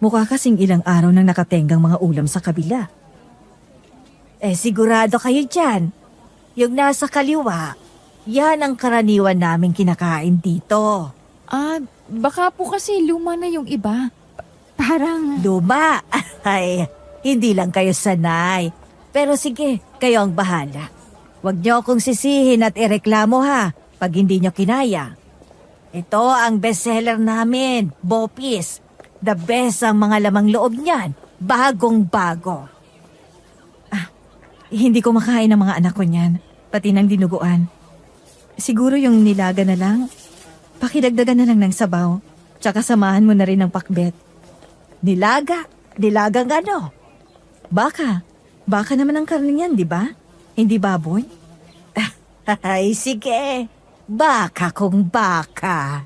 mukha kasing ilang araw nang nakatenggang mga ulam sa kabila. Sigurado kayo dyan. Yung nasa kaliwa, yan ang karaniwan naming kinakain dito. Baka po kasi luma na yung iba. Parang... Luma? Ay, hindi lang kayo sanay. Pero sige, kayo ang bahala. Huwag niyo akong sisihin at ireklamo ha, pag hindi niyo kinaya. Ito ang bestseller namin, Bopis. The best ang mga lamang loob niyan. Bagong-bago. Hindi ko makain ng mga anak ko niyan, pati ng dinuguan. Siguro yung nilaga na lang. Pakidagdagan na lang ng sabaw. Tsaka samahan mo na rin ng pakbet. Nilaga. Nilagang ano? Baka. Baka naman ang karne niyan, di ba? Hindi baboy? Ay, sige. Baka kung baka.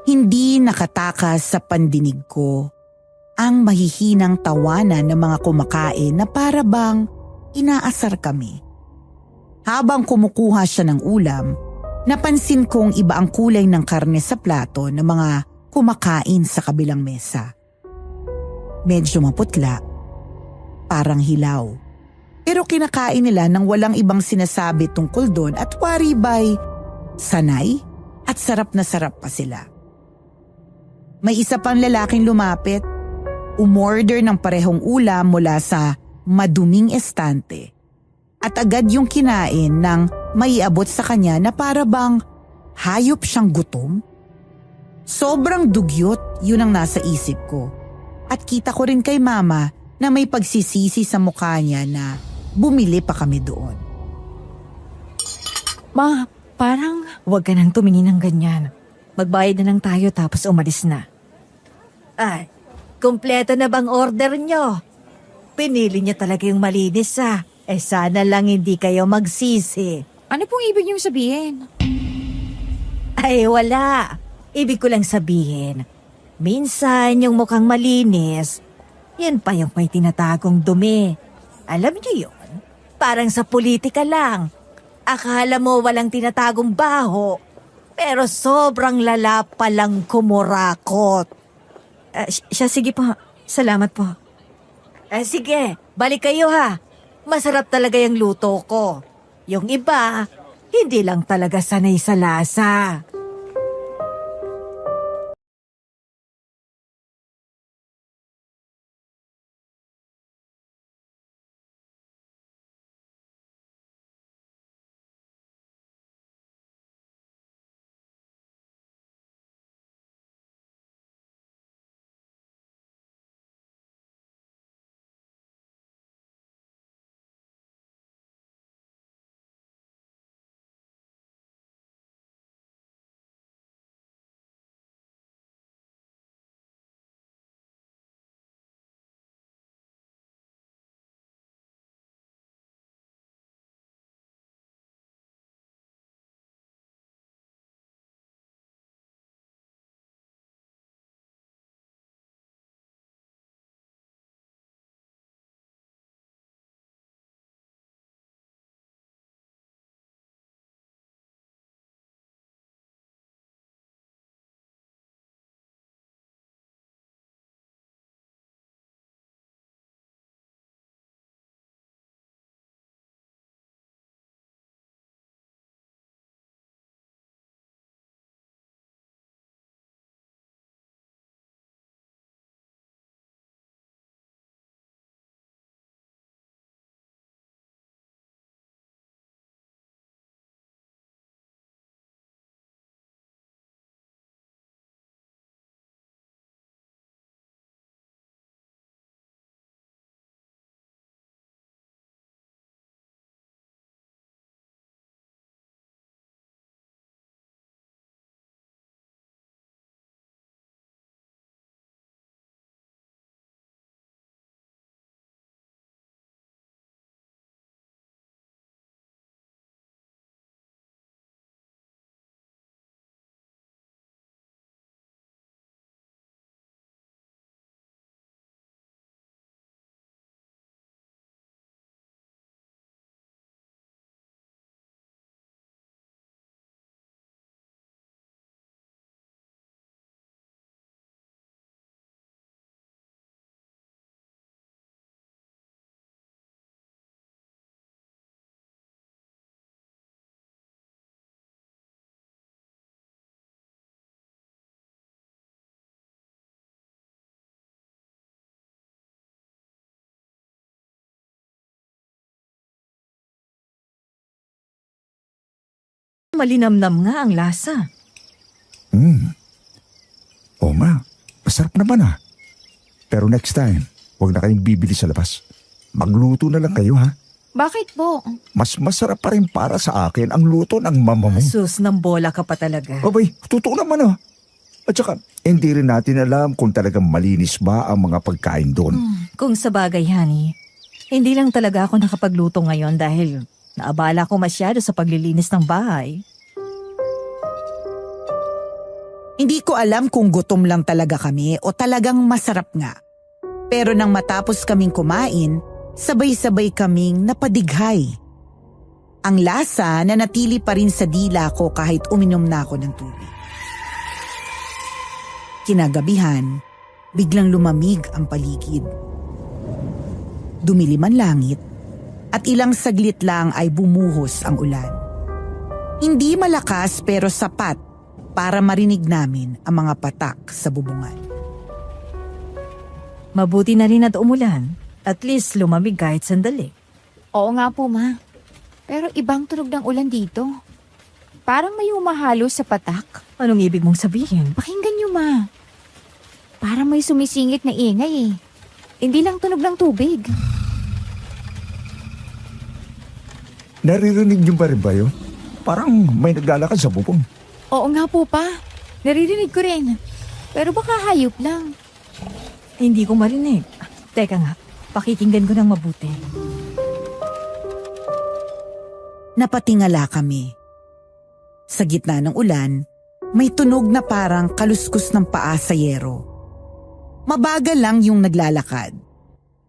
Hindi nakatakas sa pandinig ko ang mahihinang tawanan ng mga kumakain na para bang inaasar kami. Habang kumukuha siya ng ulam, napansin kong iba ang kulay ng karne sa plato ng mga kumakain sa kabilang mesa. Medyo maputla, parang hilaw. Pero kinakain nila nang walang ibang sinasabi tungkol doon at wari ba'y sanay at sarap na sarap pa sila. May isa pang lalaking lumapit, umorder ng parehong ulam mula sa maduming estante at agad yung kinain nang maiabot sa kanya na para bang hayop siyang gutom. Sobrang dugyot yun ang nasa isip ko at kita ko rin kay mama na may pagsisisi sa mukha niya na bumili pa kami doon. Ma, parang huwag ka nang tumingin ng ganyan. Magbayad na lang tayo tapos umalis na. Ay, kumpleto na bang order nyo? Pinili niya talaga yung malinis sana lang hindi kayo magsisi. Ano pong ibig niyong sabihin? Ay, wala. Ibig ko lang sabihin, minsan yung mukhang malinis, yan pa yung may tinatagong dumi. Alam niyo yun? Parang sa politika lang. Akala mo walang tinatagong baho, pero sobrang lala palang kumurakot. Sige po. Salamat po. Sige, balik kayo ha. Masarap talaga yung luto ko. Yung iba, hindi lang talaga sanay sa lasa. Malinamnam nga ang lasa. Oo nga, masarap naman ah. Pero next time, huwag na kayong bibili sa labas. Magluto na lang kayo ha. Bakit po? Mas masarap pa rin para sa akin ang luto ng mama mo. Sus, ng bola ka pa talaga. Abay, totoo naman At saka, hindi rin natin alam kung talagang malinis ba ang mga pagkain doon. Kung sa bagay, honey, hindi lang talaga ako nakapagluto ngayon dahil naabala ko masyado sa paglilinis ng bahay. Hindi ko alam kung gutom lang talaga kami o talagang masarap nga. Pero nang matapos kaming kumain, sabay-sabay kaming napadighay. Ang lasa na natili pa rin sa dila ko kahit uminom na ako ng tubig. Kinagabihan, biglang lumamig ang paligid. Dumilim ang langit at ilang saglit lang ay bumuhos ang ulan. Hindi malakas pero sapat para marinig namin ang mga patak sa bubungan. Mabuti na rin at umulan. At least lumamig kahit sandali. Oo nga po, Ma. Pero ibang tunog ng ulan dito. Parang may umahalo sa patak. Anong ibig mong sabihin? Pakinggan niyo, Ma. Parang may sumisingit na ingay eh. Hindi lang tunog ng tubig. Naririnig niyo ba rin ba yun? Parang may naglalakad sa bubong. Oo nga po, Pa. Naririnig ko rin. Pero baka hayop lang. Hindi ko marinig. Teka nga, pakikinggan ko ng mabuti. Napatingala kami. Sa gitna ng ulan, may tunog na parang kaluskos ng paa sa yero. Mabagal lang yung naglalakad.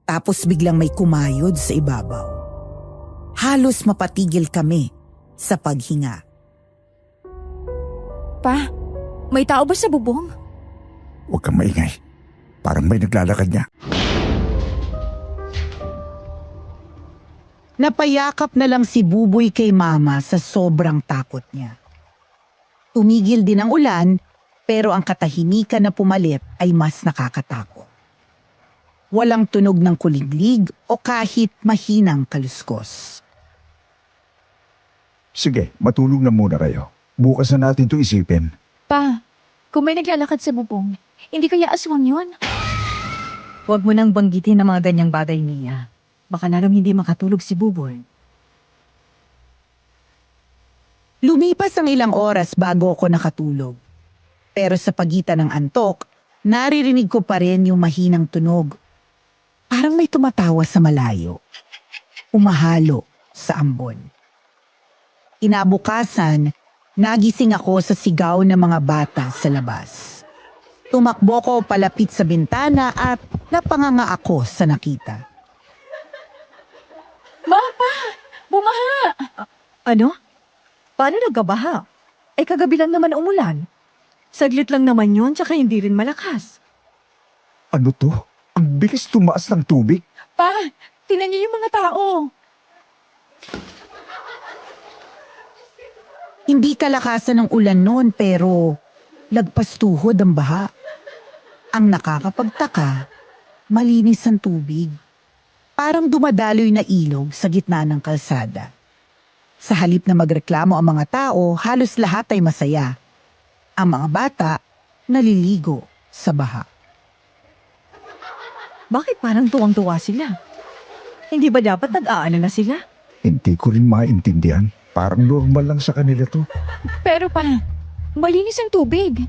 Tapos biglang may kumayod sa ibabaw. Halos mapatigil kami sa paghinga. Pa, may tao ba sa bubong? Huwag kang maingay. Parang may naglalakad niya. Napayakap na lang si Buboy kay Mama sa sobrang takot niya. Tumigil din ang ulan, pero ang katahimikan na pumalit ay mas nakakatakot. Walang tunog ng kuliglig o kahit mahinang kaluskos. Sige, matulog na muna kayo. Bukas na natin ito isipin. Pa, kung may naglalakad sa bubong, hindi kaya aswang yun? Huwag mo nang banggitin ang mga ganyang bagay niya. Baka nalang hindi makatulog si Buboy. Lumipas ang ilang oras bago ako nakatulog. Pero sa pagitan ng antok, naririnig ko pa rin yung mahinang tunog. Parang may tumatawa sa malayo. Umahalo sa ambon. Kinabukasan, nagising ako sa sigaw ng mga bata sa labas. Tumakbo ko palapit sa bintana at napanganga ako sa nakita. Mama, bumaha! Ano? Paano nagkabaha? Eh kagabi lang naman umulan. Saglit lang naman yun, tsaka hindi rin malakas. Ano to? Ang bilis tumaas ng tubig. Pa, tinan niyo yung mga tao. Hindi kalakasan ng ulan noon pero lagpas tuhod ang baha. Ang nakakapagtaka, malinis ang tubig. Parang dumadaloy na ilog sa gitna ng kalsada. Sa halip na magreklamo ang mga tao, halos lahat ay masaya. Ang mga bata, naliligo sa baha. Bakit parang tuwang-tuwa sila? Hindi ba dapat nag-aalala sila? Hindi ko rin maintindihan. Parang normal lang sa kanila to. Pero pa, malinis ang tubig.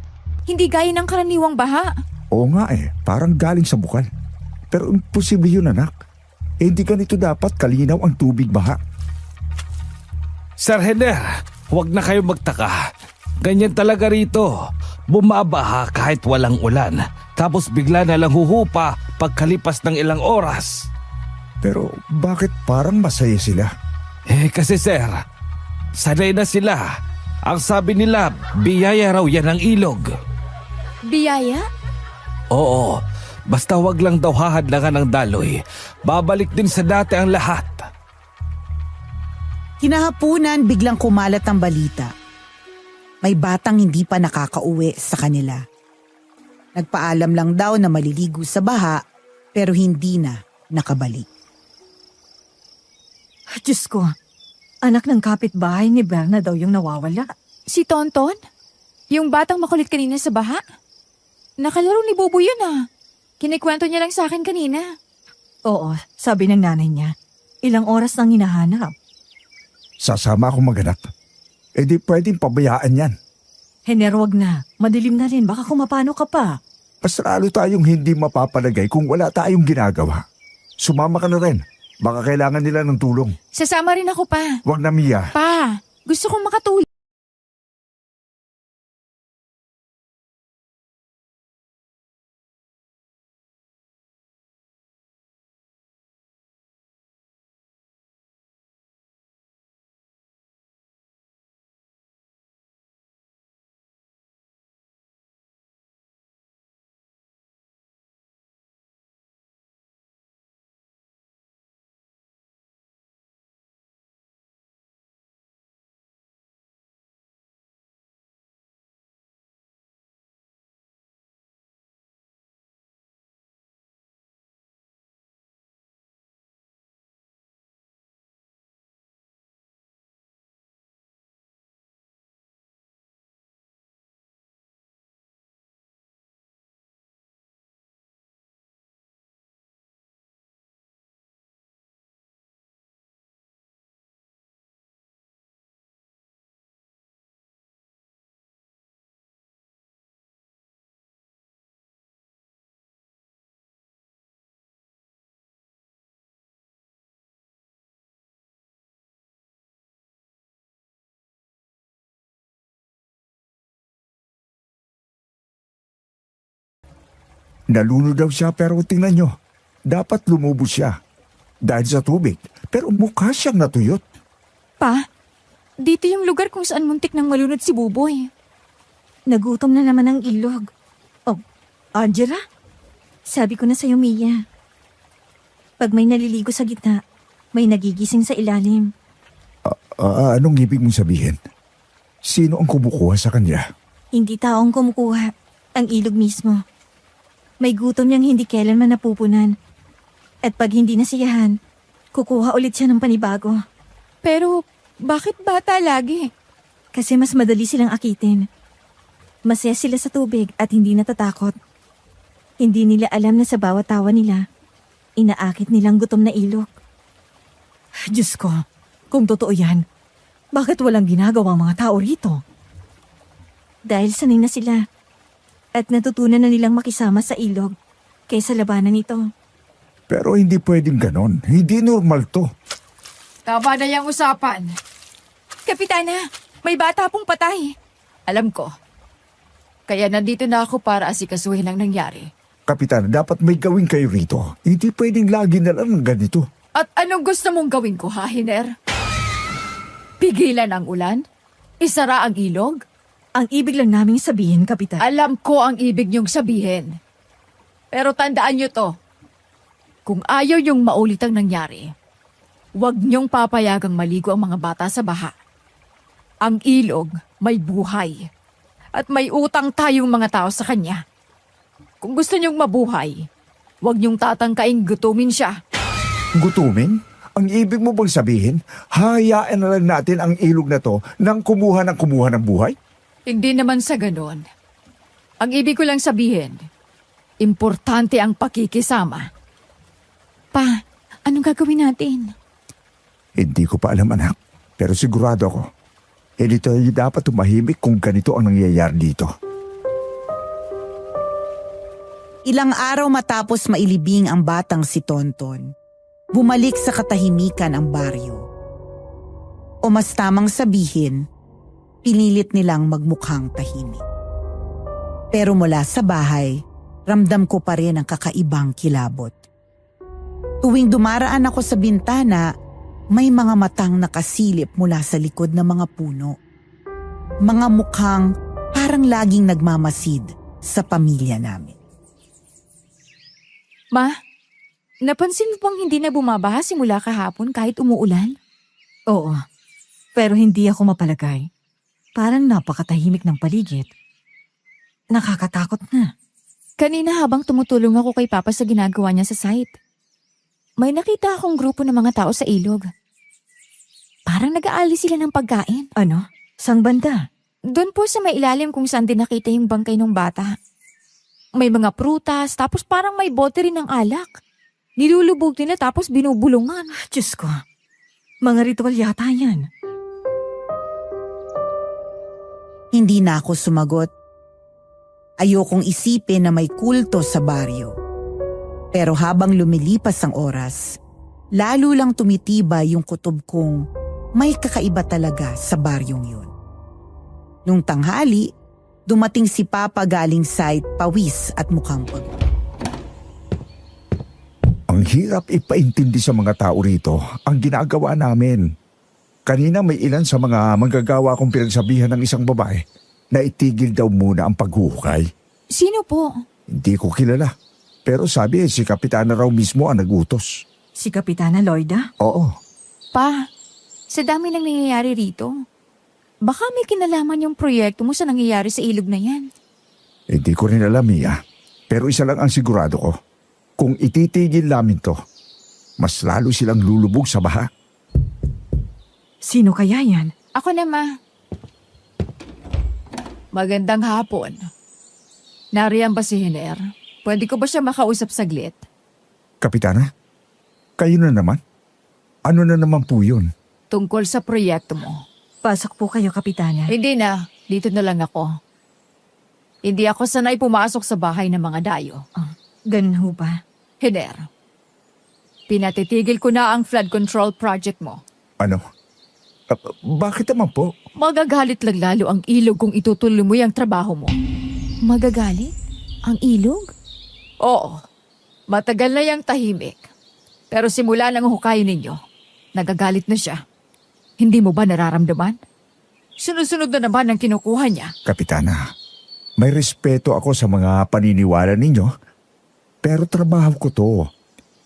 Hindi gaya ng karaniwang baha. Oo nga parang galing sa bukal. Pero imposible yun, anak. Hindi ganito dapat kalinaw ang tubig baha. Sir Henner, huwag na kayo magtaka. Ganyan talaga rito. Bumabaha kahit walang ulan. Tapos bigla na lang huhupa pagkalipas ng ilang oras. Pero bakit parang masaya sila? Kasi sir, sanay na sila. Ang sabi nila, biyaya raw yan ng ilog. Biyaya? Oo, basta wag lang daw hahadlangan ng daloy. Babalik din sa dati ang lahat. Kinahapunan biglang kumalat ang balita. May batang hindi pa nakakauwi sa kanila. Nagpaalam lang daw na maliligo sa baha pero hindi na nakabalik. Diyos ko, anak ng kapitbahay ni Berna daw yung nawawala. Si Tonton? Yung batang makulit kanina sa baha? Nakalaro ni Bobo yun ah. Kinikwento niya lang sa akin kanina. Oo, sabi ng nanay niya. Ilang oras nang hinahanap. Sasama akong maghanap. Eh di pwedeng pabayaan yan. Hener, wag na. Madilim na rin. Baka kumapano ka pa. Mas lalo tayong hindi mapapalagay kung wala tayong ginagawa. Sumama ka na rin. Baka kailangan nila ng tulong. Sasama rin ako pa. Wag na, Mia. Pa, gusto kong makatulong. Nalunod daw siya pero tingnan nyo. Dapat lumubos siya. Dahil sa tubig. Pero mukha siyang natuyot. Pa, dito yung lugar kung saan muntik nang malunod si Buboy. Nagutom na naman ang ilog. Oh, Angela? Sabi ko na sa'yo, Mia. Pag may naliligo sa gitna, may nagigising sa ilalim. Anong ibig mong sabihin? Sino ang kumukuha sa kanya? Hindi taong kumukuha. Ang ilog mismo. May gutom niyang hindi kailanman napupunan. At pag hindi nasiyahan, kukuha ulit siya ng panibago. Pero, bakit bata lagi? Kasi mas madali silang akitin. Masaya sila sa tubig at hindi natatakot. Hindi nila alam na sa bawat tawa nila, inaakit nilang gutom na ilog. Diyos ko, kung totoo yan, bakit walang ginagawang mga tao rito? Dahil sanay na sila. At natutunan na nilang makisama sa ilog kaysa labanan ito. Pero hindi pwedeng ganon. Hindi normal to. Tama na yung usapan. Kapitana, may bata pong patay. Alam ko. Kaya nandito na ako para asikasuhin ang nangyari. Kapitan, dapat may gawin kayo rito. Hindi pwedeng lagi na lang ng ganito. At anong gusto mong gawin ko, ha, Hiner? Pigilan ang ulan? Isara ang ilog? Ang ibig lang naming sabihin, Kapitan. Alam ko ang ibig niyong sabihin. Pero tandaan niyo to. Kung ayaw niyong maulit ang nangyari, huwag niyong papayagang maligo ang mga bata sa baha. Ang ilog may buhay. At may utang tayong mga tao sa kanya. Kung gusto niyong mabuhay, huwag niyong tatangkaing gutumin siya. Gutumin? Ang ibig mo bang sabihin, hayaan na lang natin ang ilog na to nang kumuha ng buhay? Hindi naman sa ganon. Ang ibig ko lang sabihin, importante ang pakikisama. Pa, anong gagawin natin? Hindi ko pa alam, anak. Pero sigurado ako, hindi tayo dapat tumahimik kung ganito ang nangyayari dito. Ilang araw matapos mailibing ang batang si Tonton, bumalik sa katahimikan ang baryo. O mas tamang sabihin, pinilit nilang magmukhang tahimik. Pero mula sa bahay, ramdam ko pa rin ang kakaibang kilabot. Tuwing dumaraan ako sa bintana, may mga matang nakasilip mula sa likod ng mga puno. Mga mukhang parang laging nagmamasid sa pamilya namin. Ma, napansin mo bang hindi na bumabaha simula kahapon kahit umuulan? Oo, pero hindi ako mapalagay. Parang napakatahimik ng paligid. Nakakatakot na. Kanina habang tumutulong ako kay Papa sa ginagawa niya sa site, may nakita akong grupo ng mga tao sa ilog. Parang nag-aalis sila ng pagkain. Ano? Sang banda? Doon po sa may ilalim kung saan din nakita yung bangkay ng bata. May mga prutas, tapos parang may bote rin ng alak. Nilulubog nila tapos binubulungan. Diyos ko, mga ritual yata yan. Hindi na ako sumagot. Ayokong isipin na may kulto sa baryo. Pero habang lumilipas ang oras, lalo lang tumitibay yung kutob kong may kakaiba talaga sa baryong yun. Nung tanghali, dumating si Papa galing site, pawis at mukhang pagod. Ang hirap ipaintindi sa mga tao rito ang ginagawa namin. Kanina may ilan sa mga manggagawa kong pinagsabihan ng isang babae na itigil daw muna ang paghuhukay. Sino po? Hindi ko kilala. Pero sabi si Kapitana raw mismo ang nagutos. Si Kapitana Loida? Oo, Pa, sa dami nang nangyayari rito, baka may kinalaman yung proyekto mo sa nangyayari sa ilog na yan. hindi ko rin alam, Mia. Pero isa lang ang sigurado ko. Kung ititigil namin to, mas lalo silang lulubog sa baha. Sino kaya yan? Ako na, Ma. Magandang hapon. Nariyan ba si Hiner? Pwede ko ba siya makausap saglit? Kapitana, kayo na naman? Ano na naman po yun? Tungkol sa proyekto mo. Pasok po kayo, Kapitana. Hindi na. Dito na lang ako. Hindi ako sanay pumasok sa bahay ng mga dayo. Ganun ho ba? Hiner, pinatitigil ko na ang flood control project mo. Ano? Bakit naman po? Magagalit lang lalo ang ilog kung itutuloy mo yung trabaho mo. Magagalit? Ang ilog? Oo. Matagal na yung tahimik. Pero simula ng hukayin ninyo, nagagalit na siya. Hindi mo ba nararamdaman? Sunod-sunod na naman ang kinukuha niya. Kapitana, may respeto ako sa mga paniniwala ninyo. Pero trabaho ko to.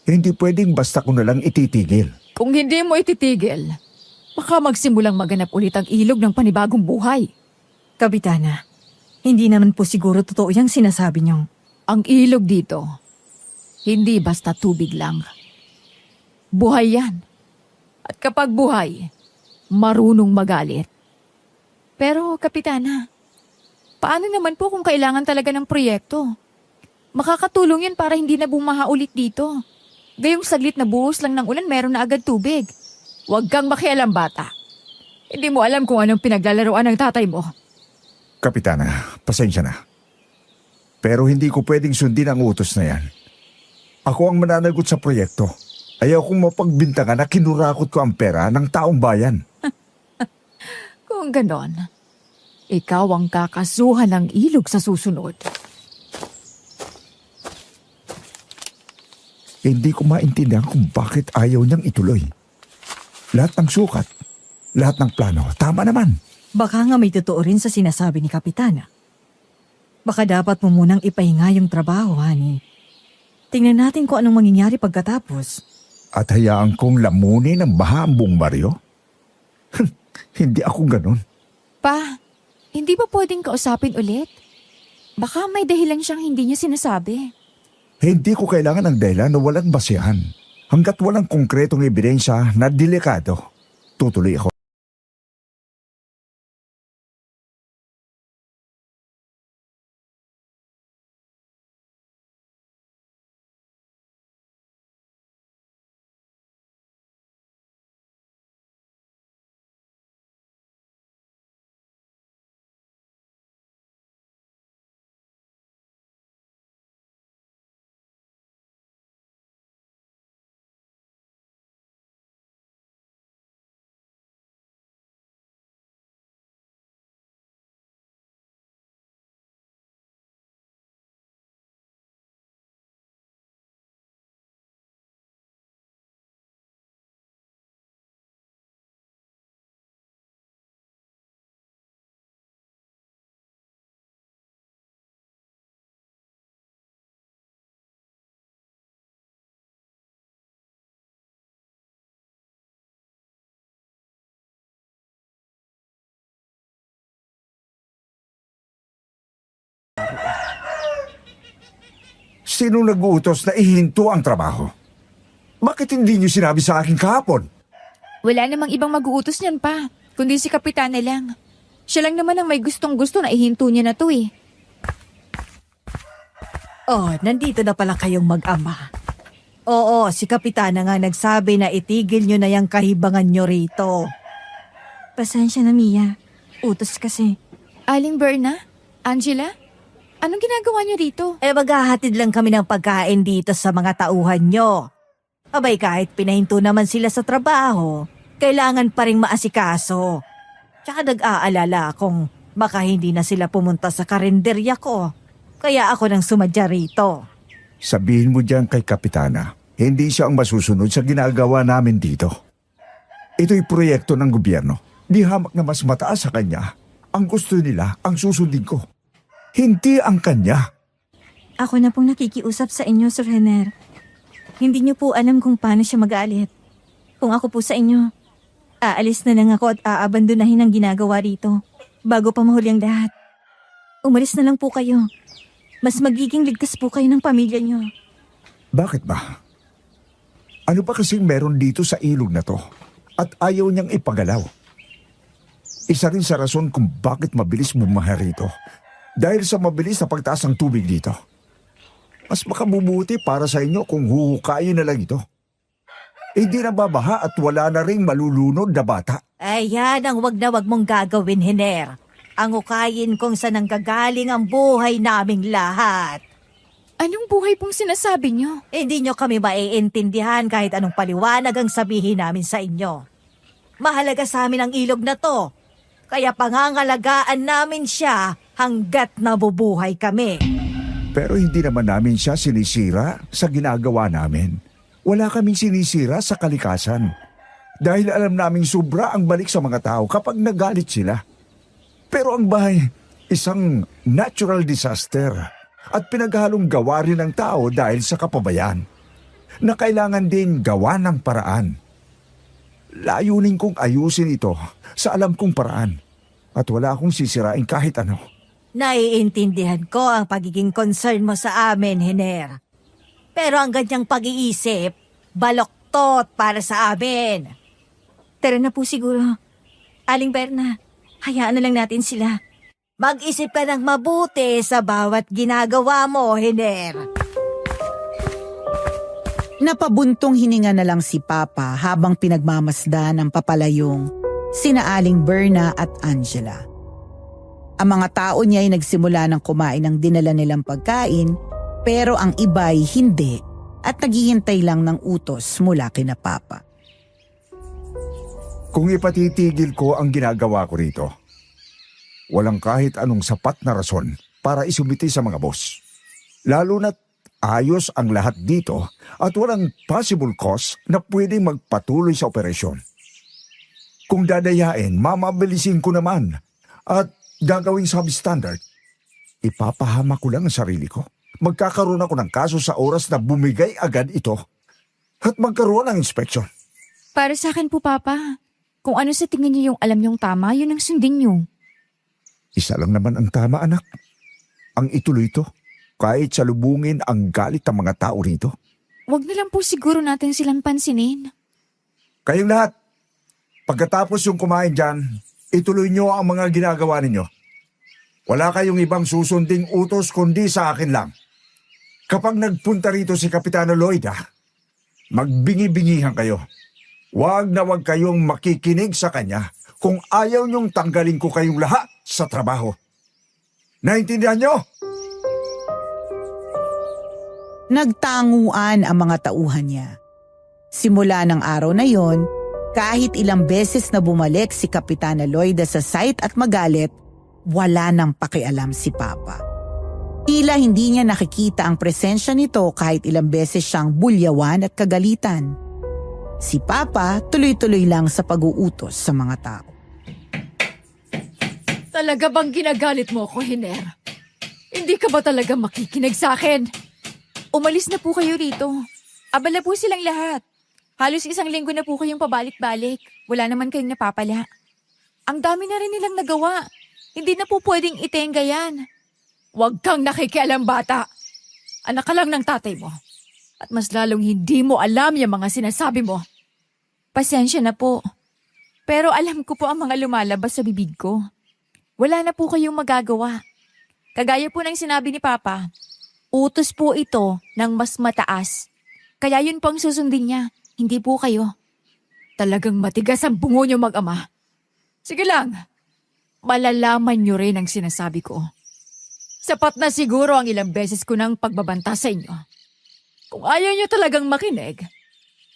Hindi pwedeng basta ko na lang ititigil. Kung hindi mo ititigil, baka magsimulang maganap ulit ang ilog ng panibagong buhay. Kapitana, hindi naman po siguro totoo yung sinasabi niyong. Ang ilog dito, hindi basta tubig lang. Buhay yan. At kapag buhay, marunong magalit. Pero, Kapitana, paano naman po kung kailangan talaga ng proyekto? Makakatulong yun para hindi na bumaha ulit dito. Gayong saglit na buhos lang ng ulan, meron na agad tubig. Huwag kang makialam, bata. Hindi mo alam kung anong pinaglalaroan ng tatay mo. Kapitana, pasensya na. Pero hindi ko pwedeng sundin ang utos na yan. Ako ang mananagot sa proyekto. Ayaw kong mapagbintangan na kinurakot ko ang pera ng taong bayan. Kung ganon, ikaw ang kakasuhan ng ilog sa susunod. Hindi ko maintindihan kung bakit ayaw niyang ituloy. Lahat ng sukat, lahat ng plano, tama naman. Baka nga may totoo rin sa sinasabi ni Kapitana. Baka dapat mo munang ipahinga yung trabaho, honey. Tingnan natin kung anong mangyayari pagkatapos. At hayaan kong lamunin ng baha ang buong baryo? Hindi ako ganun. Pa, hindi ba pwedeng kausapin ulit? Baka may dahilan siyang hindi niya sinasabi. Hindi ko kailangan ng dahilan na walang basihan. Hanggat walang konkretong ebidensya na delikado, tutuloy ako. Sino nag-uutos na ihinto ang trabaho? Bakit hindi niyo sinabi sa akin kahapon? Wala namang ibang mag-uutos niyan pa, kundi si Kapitana lang. Siya lang naman ang may gustong-gusto na ihinto niya na to eh. Oh, nandito na pala kayong mag-ama. Oo, si Kapitana nga nagsabi na itigil nyo na yung kahibangan nyo rito. Pasensya na, Mia. Utos kasi. Aling Berna? Angela? Anong ginagawa niyo rito? Maghahatid lang kami ng pagkain dito sa mga tauhan nyo. Abay, kahit pinahinto naman sila sa trabaho, kailangan pa rin maasikaso. Tsaka nag-aalala kung baka hindi na sila pumunta sa karinderya ko. Kaya ako nang sumadya rito. Sabihin mo diyan kay Kapitana, hindi siya ang masusunod sa ginagawa namin dito. Ito'y proyekto ng gobyerno. Di hamak na mas mataas sa kanya. Ang gusto nila, ang susundin ko. Hindi ang kanya. Ako na pong nakikiusap sa inyo, Sir Henner. Hindi niyo po alam kung paano siya mag-aalit. Kung ako po sa inyo, aalis na lang ako at aabandonahin ang ginagawa rito bago pa mahuli ang lahat. Umalis na lang po kayo. Mas magiging ligtas po kayo ng pamilya niyo. Bakit ba? Ano ba kasing meron dito sa ilog na to? At ayaw niyang ipagalaw. Isa rin sa rason kung bakit mabilis bumaha rito. Dahil sa mabilis na pagtaas ng tubig dito. Mas makabubuti para sa inyo kung huhukayin na lang ito. Hindi na babaha at wala na ring malulunod na bata. Ayan ang wag na wag mong gagawin, Henner. Ang ukayin kung saan nanggagaling ang buhay naming lahat. Anong buhay pong sinasabi niyo? Hindi nyo kami maiintindihan kahit anong paliwanag ang sabihin namin sa inyo. Mahalaga sa amin ang ilog na to. Kaya pangangalagaan namin siya hanggat nabubuhay kami. Pero hindi naman namin siya sinisira sa ginagawa namin. Wala kaming sinisira sa kalikasan. Dahil alam naming sobra ang balik sa mga tao kapag nagalit sila. Pero ang bahay, isang natural disaster at pinaghalong gawa rin ng tao dahil sa kapabayaan na kailangan din gawa ng paraan. Layunin kong ayusin ito sa alam kong paraan at wala akong sisirain kahit ano. Naiintindihan ko ang pagiging concern mo sa amin, Henner. Pero ang ganyang pag-iisip, baloktot para sa amin. Tara na po siguro. Aling Berna, hayaan na lang natin sila. Mag-isip ka ng mabuti sa bawat ginagawa mo, Henner. Napabuntong hininga na lang si Papa habang pinagmamasdan ng papalayong sina Aling Berna at Angela. Ang mga tao niya ay nagsimula ng kumain ng dinala nilang pagkain pero ang iba'y hindi at naghihintay lang ng utos mula kina Papa. Kung ipatitigil ko ang ginagawa ko rito, walang kahit anong sapat na rason para isumiti sa mga boss. Lalo na't ayos ang lahat dito at walang possible cause na pwedeng magpatuloy sa operasyon. Kung dadayain, mamabilisin ko naman at gagawing substandard. Ipapahama ko lang ang sarili ko. Magkakaroon ako ng kaso sa oras na bumigay agad ito at magkaroon ng inspeksyon. Para sa akin po, Papa. Kung ano sa tingin niyo yung alam niyong tama, yun ang sundin niyo. Isa lang naman ang tama, anak. Ang ituloy ito, kahit salubungin ang galit ng mga tao rito. Huwag na lang po siguro natin silang pansinin. Kayong lahat, pagkatapos yung kumain dyan, ituloy nyo ang mga ginagawa ninyo. Wala kayong ibang susunding utos kundi sa akin lang. Kapag nagpunta rito si Kapitana Lloyd, magbingi-bingihan kayo. Huwag na huwag kayong makikinig sa kanya kung ayaw niyong tanggalin ko kayong lahat sa trabaho. Naintindihan niyo? Nagtanguan ang mga tauhan niya. Simula ng araw na yon, kahit ilang beses na bumalik si Kapitana Lloyd sa site at magalit, wala nang pakialam si Papa. Tila hindi niya nakikita ang presensya nito kahit ilang beses siyang bulyawan at kagalitan. Si Papa tuloy-tuloy lang sa pag-uutos sa mga tao. Talaga bang ginagalit mo ako, Henner? Hindi ka ba talaga makikinig sa akin? Umalis na po kayo rito. Abala po silang lahat. Halos 1 linggo na po kayong pabalik-balik. Wala naman kayong napapala. Ang dami na rin nilang nagawa. Hindi na po pwedeng itenga yan. Huwag kang nakikialam, bata. Anak ka lang ng tatay mo. At mas lalong hindi mo alam yung mga sinasabi mo. Pasensya na po. Pero alam ko po ang mga lumalabas sa bibig ko. Wala na po kayong magagawa. Kagaya po ng sinabi ni Papa, utos po ito ng mas mataas. Kaya yun po ang susundin niya. Hindi po kayo. Talagang matigas ang bungo niyo mag-ama. Sige lang. Malalaman niyo rin ang sinasabi ko. Sapat na siguro ang ilang beses ko ng pagbabanta sa inyo. Kung ayaw niyo talagang makinig,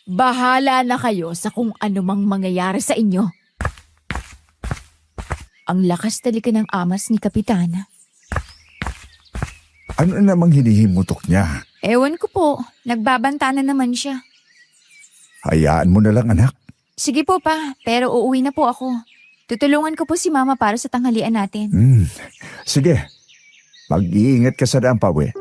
bahala na kayo sa kung anumang mangyayari sa inyo. Ang lakas talika ng amas ni Kapitan. Ano namang hinihimutok niya? Ewan ko po, nagbabanta na naman siya. Hayaan mo na lang anak. Sige po pa, pero uuwi na po ako. Tutulungan ko po si Mama para sa tanghalian natin. Sige, mag-iingat ka sa daan, Pawe.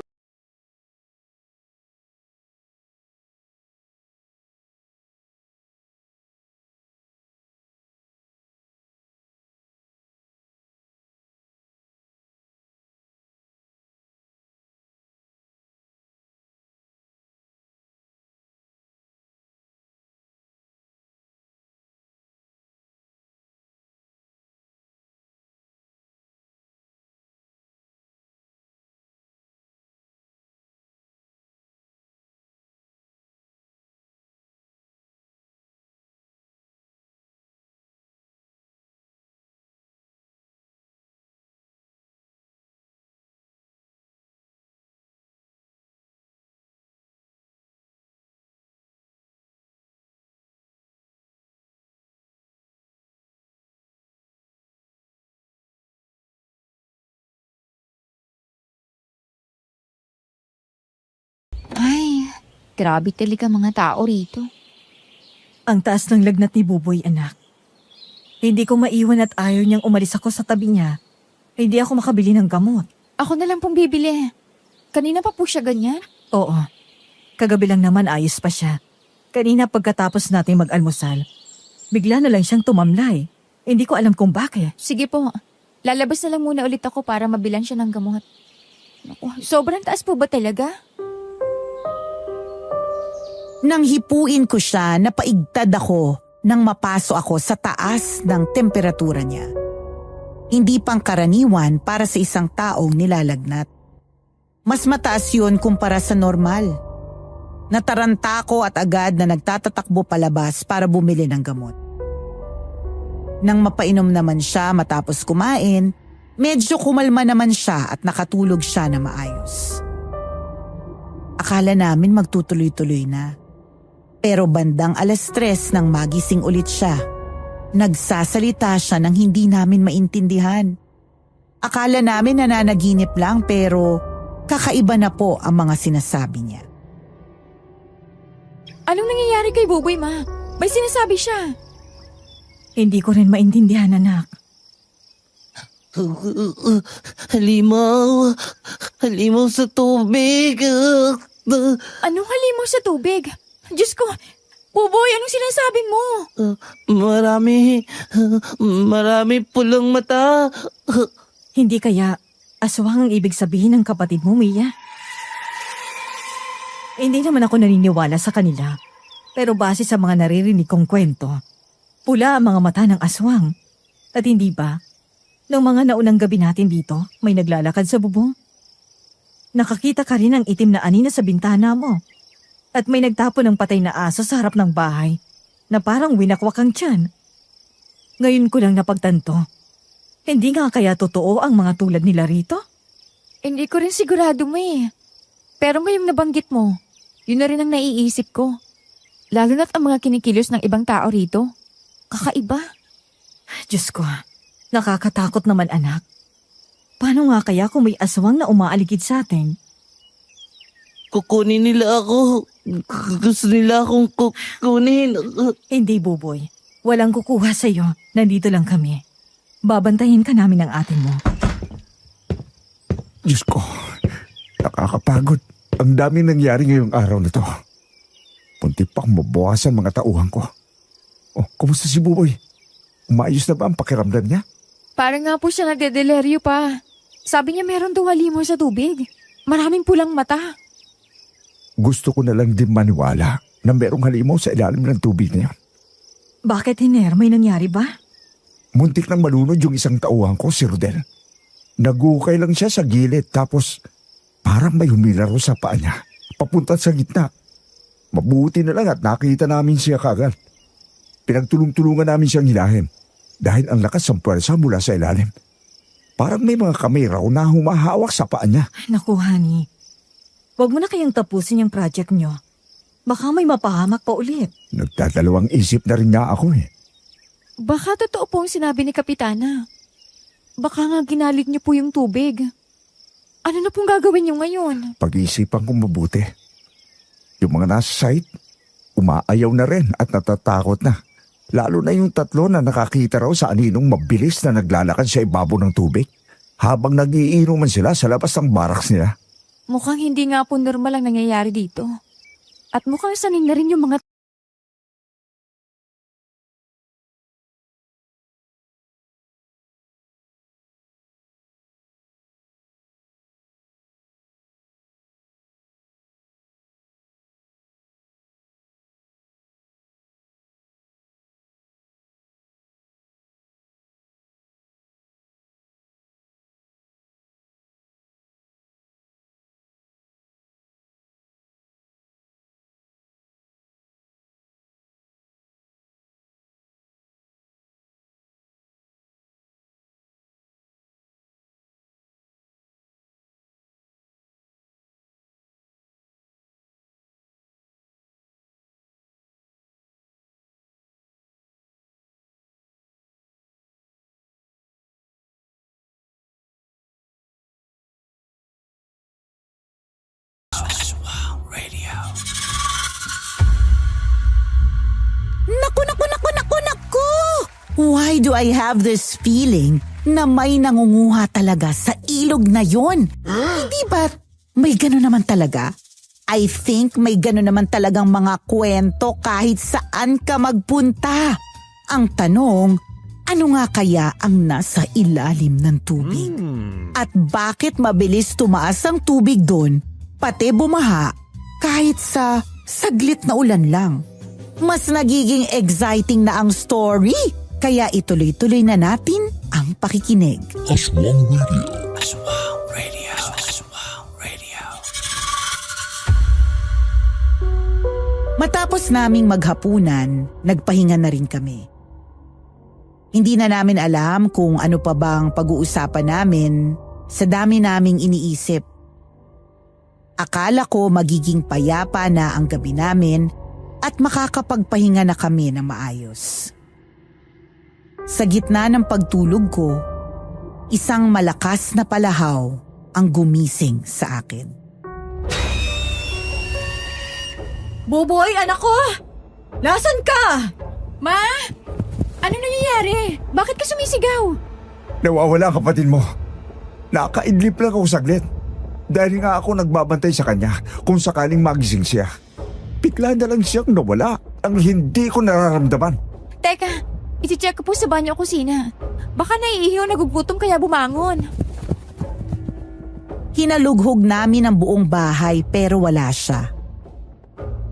Ay, grabe talaga mga tao rito. Ang taas ng lagnat ni Buboy, anak. Hindi ko maiwan at ayaw niyang umalis ako sa tabi niya. Hindi ako makabili ng gamot. Ako na lang pong bibili. Kanina pa po siya ganyan? Oo. Kagabi lang naman ayos pa siya. Kanina pagkatapos natin mag-almusal, bigla na lang siyang tumamlay. Hindi ko alam kung bakit. Sige po, lalabas na lang muna ulit ako para mabilan siya ng gamot. Naku, sobrang taas po ba talaga? Nang hipuin ko siya, napaigtad ako nang mapaso ako sa taas ng temperatura niya. Hindi pangkaraniwan para sa isang taong nilalagnat. Mas mataas yun kumpara sa normal. Nataranta ko at agad na nagtatatakbo palabas para bumili ng gamot. Nang mapainom naman siya matapos kumain, medyo kumalma naman siya at nakatulog siya na maayos. Akala namin magtutuloy-tuloy na. Pero bandang 3:00 nang magising ulit siya. Nagsasalita siya nang hindi namin maintindihan. Akala namin nananaginip lang pero kakaiba na po ang mga sinasabi niya. Anong nangyayari kay Buboy, Ma? May sinasabi siya. Hindi ko rin maintindihan, anak. Halimaw. Halimaw sa tubig. Anong halimaw sa tubig? Diyos ko, Buboy, anong sinasabi mo? Marami pulang mata. Hindi kaya aswang ang ibig sabihin ng kapatid mo, Mia? Hindi naman ako naniniwala sa kanila. Pero base sa mga naririnig kong kwento, pula ang mga mata ng aswang. At hindi ba, noong mga naunang gabi natin dito, may naglalakad sa bubong? Nakakita ka rin ng itim na anina sa bintana mo. At may nagtapo ng patay na aso sa harap ng bahay na parang winakwak ang tiyan. Ngayon ko lang napagtanto. Hindi nga kaya totoo ang mga tulad nila rito? Hindi ko rin sigurado, May. Pero ngayong nabanggit mo, yun na rin ang naiisip ko. Lalo na't ang mga kinikilos ng ibang tao rito. Kakaiba. Diyos ko, nakakatakot naman anak. Paano nga kaya kung may aswang na umaaligid sa atin? Kukunin nila ako. Gusto nila akong kukunin. Hindi, Buboy. Walang kukuha sa'yo. Nandito lang kami. Babantayin ka namin ng atin mo. Diyos ko, nakakapagod. Ang daming nangyari ngayong araw na to. Punti pang mabawasan mga tauhan ko. Oh, kumusta si Buboy? Umayos na ba ang pakiramdam niya? Parang nga po siya nagdedeleryo pa. Sabi niya meron daw halimaw sa tubig. Maraming pulang mata. Gusto ko na lang din maniwala na merong halimaw sa ilalim ng tubig na yun. Bakit, Hiner? May nangyari ba? Muntik nang malunod yung isang tauhan ko, si Rodel. Nagukay lang siya sa gilid tapos parang may humilaro sa paa niya, papunta sa gitna. Mabuti na lang at nakita namin siya kagad. Pinagtulong-tulungan namin siyang hilahin dahil ang lakas ng puwersa mula sa ilalim. Parang may mga kamay raw na humahawak sa paa niya. Naku, honey. Huwag mo na kayang tapusin yung project nyo. Baka may mapahamak pa ulit. Nagdadalawang isip na rin niya ako eh. Baka totoo po ang sinabi ni Kapitana. Baka nga ginalit niyo po yung tubig. Ano na pong gagawin niyo ngayon? Pag-iisipan kong mabuti. Yung mga nasa site, umaayaw na rin at natatakot na. Lalo na yung 3 na nakakita raw sa aninong mabilis na naglalakad sa ibabaw ng tubig habang nagiinuman sila sa labas ng barracks nila. Mukhang hindi nga po normal ang nangyayari dito. At mukhang sanay na rin yung mga Naku! Why do I have this feeling na may nangunguha talaga sa ilog na yon? Hindi ba may gano'n naman talaga? I think may gano'n naman talagang mga kwento kahit saan ka magpunta. Ang tanong, ano nga kaya ang nasa ilalim ng tubig? At bakit mabilis tumaas ang tubig doon, pati bumaha, kahit sa saglit na ulan lang? Mas nagiging exciting na ang story, kaya ituloy-tuloy na natin ang pakikinig. Aswang Radio. Aswang Radio. Aswang Radio. Matapos naming maghapunan, nagpahinga na rin kami. Hindi na namin alam kung ano pa bang pag-uusapan namin sa dami naming iniisip. Akala ko magiging payapa na ang gabi namin at makakapagpahinga na kami na maayos. Sa gitna ng pagtulog ko, isang malakas na palahaw ang gumising sa akin. Buboy, anak ko! Nasaan ka? Ma! Ano nangyayari? Bakit ka sumisigaw? Nawawala ang kapatid mo. Nakaidlip lang ako saglit. Dahil nga ako nagbabantay sa kanya kung sakaling magising siya. Bigla na lang siyang nawala ang hindi ko nararamdaman. Teka, iti-check ko po sa banyo o kusina. Baka naiihi o nagugutom kaya bumangon. Hinalughog namin ang buong bahay pero wala siya.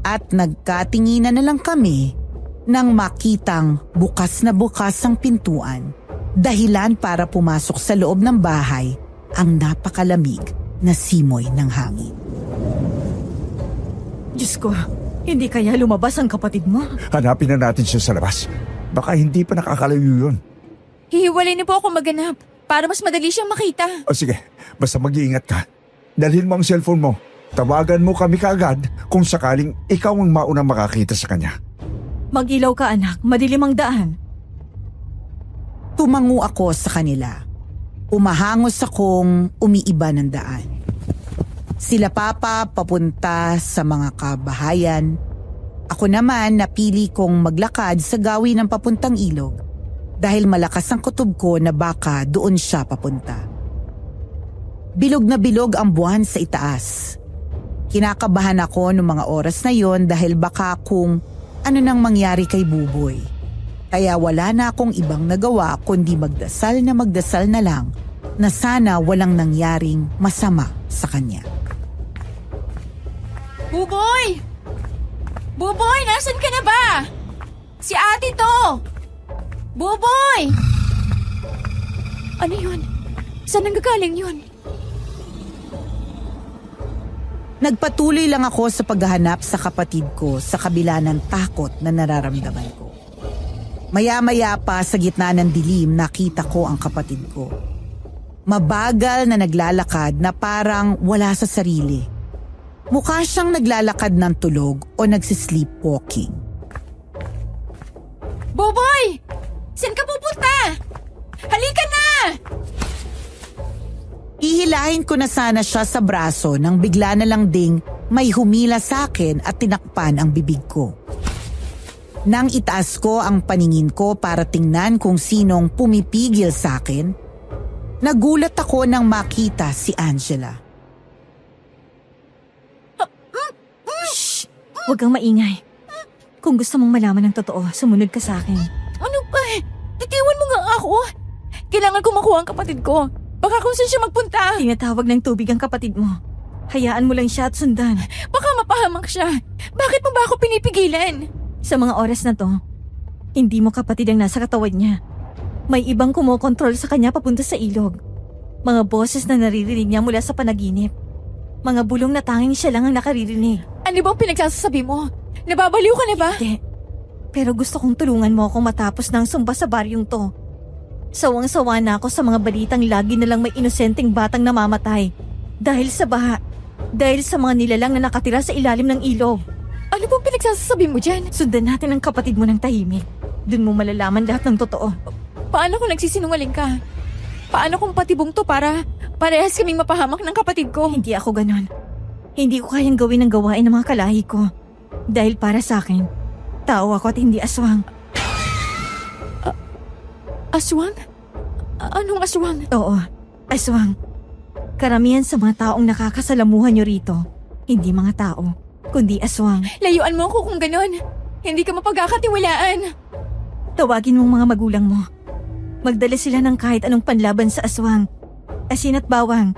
At nagkatinginan na lang kami nang makitang bukas na bukas ang pintuan. Dahilan para pumasok sa loob ng bahay ang napakalamig na simoy ng hangin. Diyos ko, hindi kaya lumabas ang kapatid mo? Hanapin na natin siya sa labas. Baka hindi pa nakakalayo yun. Hihiwalay na po ako maganap para mas madali siyang makita. O sige, basta mag-iingat ka. Dalhin mo ang cellphone mo. Tawagan mo kami kaagad kung sakaling ikaw ang maunang makakita sa kanya. Mag-ilaw ka, anak. Madilim ang daan. Tumango ako sa kanila. Umahangos akong umiiba ng daan. Sila papa papunta sa mga kabahayan. Ako naman napili kong maglakad sa gawin ng papuntang ilog dahil malakas ang kutob ko na baka doon siya papunta. Bilog na bilog ang buwan sa itaas. Kinakabahan ako noong mga oras na yon dahil baka kung ano nang mangyari kay Buboy. Kaya wala na akong ibang nagawa kundi magdasal na lang na sana walang nangyaring masama sa kanya. Buboy! Buboy, nasan ka na ba? Si ate to! Buboy! Ano yun? Saan nanggagaling yun? Nagpatuloy lang ako sa paghahanap sa kapatid ko sa kabila ng takot na nararamdaman ko. Maya-maya pa sa gitna ng dilim nakita ko ang kapatid ko. Mabagal na naglalakad na parang wala sa sarili. Mukha siyang naglalakad ng tulog o nagsisleepwalking. Boboy! Saan ka pupunta? Halika na! Hihilahin ko na sana siya sa braso nang bigla na lang ding may humila sa akin at tinakpan ang bibig ko. Nang itaas ko ang paningin ko para tingnan kung sinong pumipigil sa akin, nagulat ako nang makita si Angela. Huwag kang maingay. Kung gusto mong malaman ng totoo, sumunod ka sa akin. Ano ba? Titiwan mo nga ako. Kailangan ko makuha ang kapatid ko. Baka kung saan siya magpunta. Tinatawag ng tubig ang kapatid mo. Hayaan mo lang siya at sundan. Baka mapahamak siya. Bakit mo ba ako pinipigilan? Sa mga oras na to, hindi mo kapatid ang nasa katawan niya. May ibang kumokontrol sa kanya papunta sa ilog. Mga boses na naririnig niya mula sa panaginip. Mga bulong na tanging siya lang ang nakaririnig. Ano bang pinagsasabi mo? Nababaliw ka na ba? Hindi. Pero gusto kong tulungan mo akong matapos ng sumba sa baryong to. Sawang-sawa na ako sa mga balitang lagi na lang may inosenteng batang namamatay. Dahil sa baha. Dahil sa mga nilalang na nakatira sa ilalim ng ilog. Ano bang pinagsasabi mo dyan? Sundan natin ang kapatid mo ng tahimik. Doon mo malalaman lahat ng totoo. Paano kung nagsisinungaling ka? Paano kung patibong to para parehas kaming mapahamak ng kapatid ko? Hindi ako ganon. Hindi ko kayang gawin ang gawain ng mga kalahi ko. Dahil para sa akin, tao ako at hindi aswang. Aswang? Anong aswang? Oo, aswang. Karamihan sa mga taong nakakasalamuhan nyo rito, hindi mga tao, kundi aswang. Layuan mo ako kung ganon. Hindi ka mapagkakatiwalaan. Tawagin mong mga magulang mo. Magdala sila ng kahit anong panlaban sa aswang. Asin at bawang.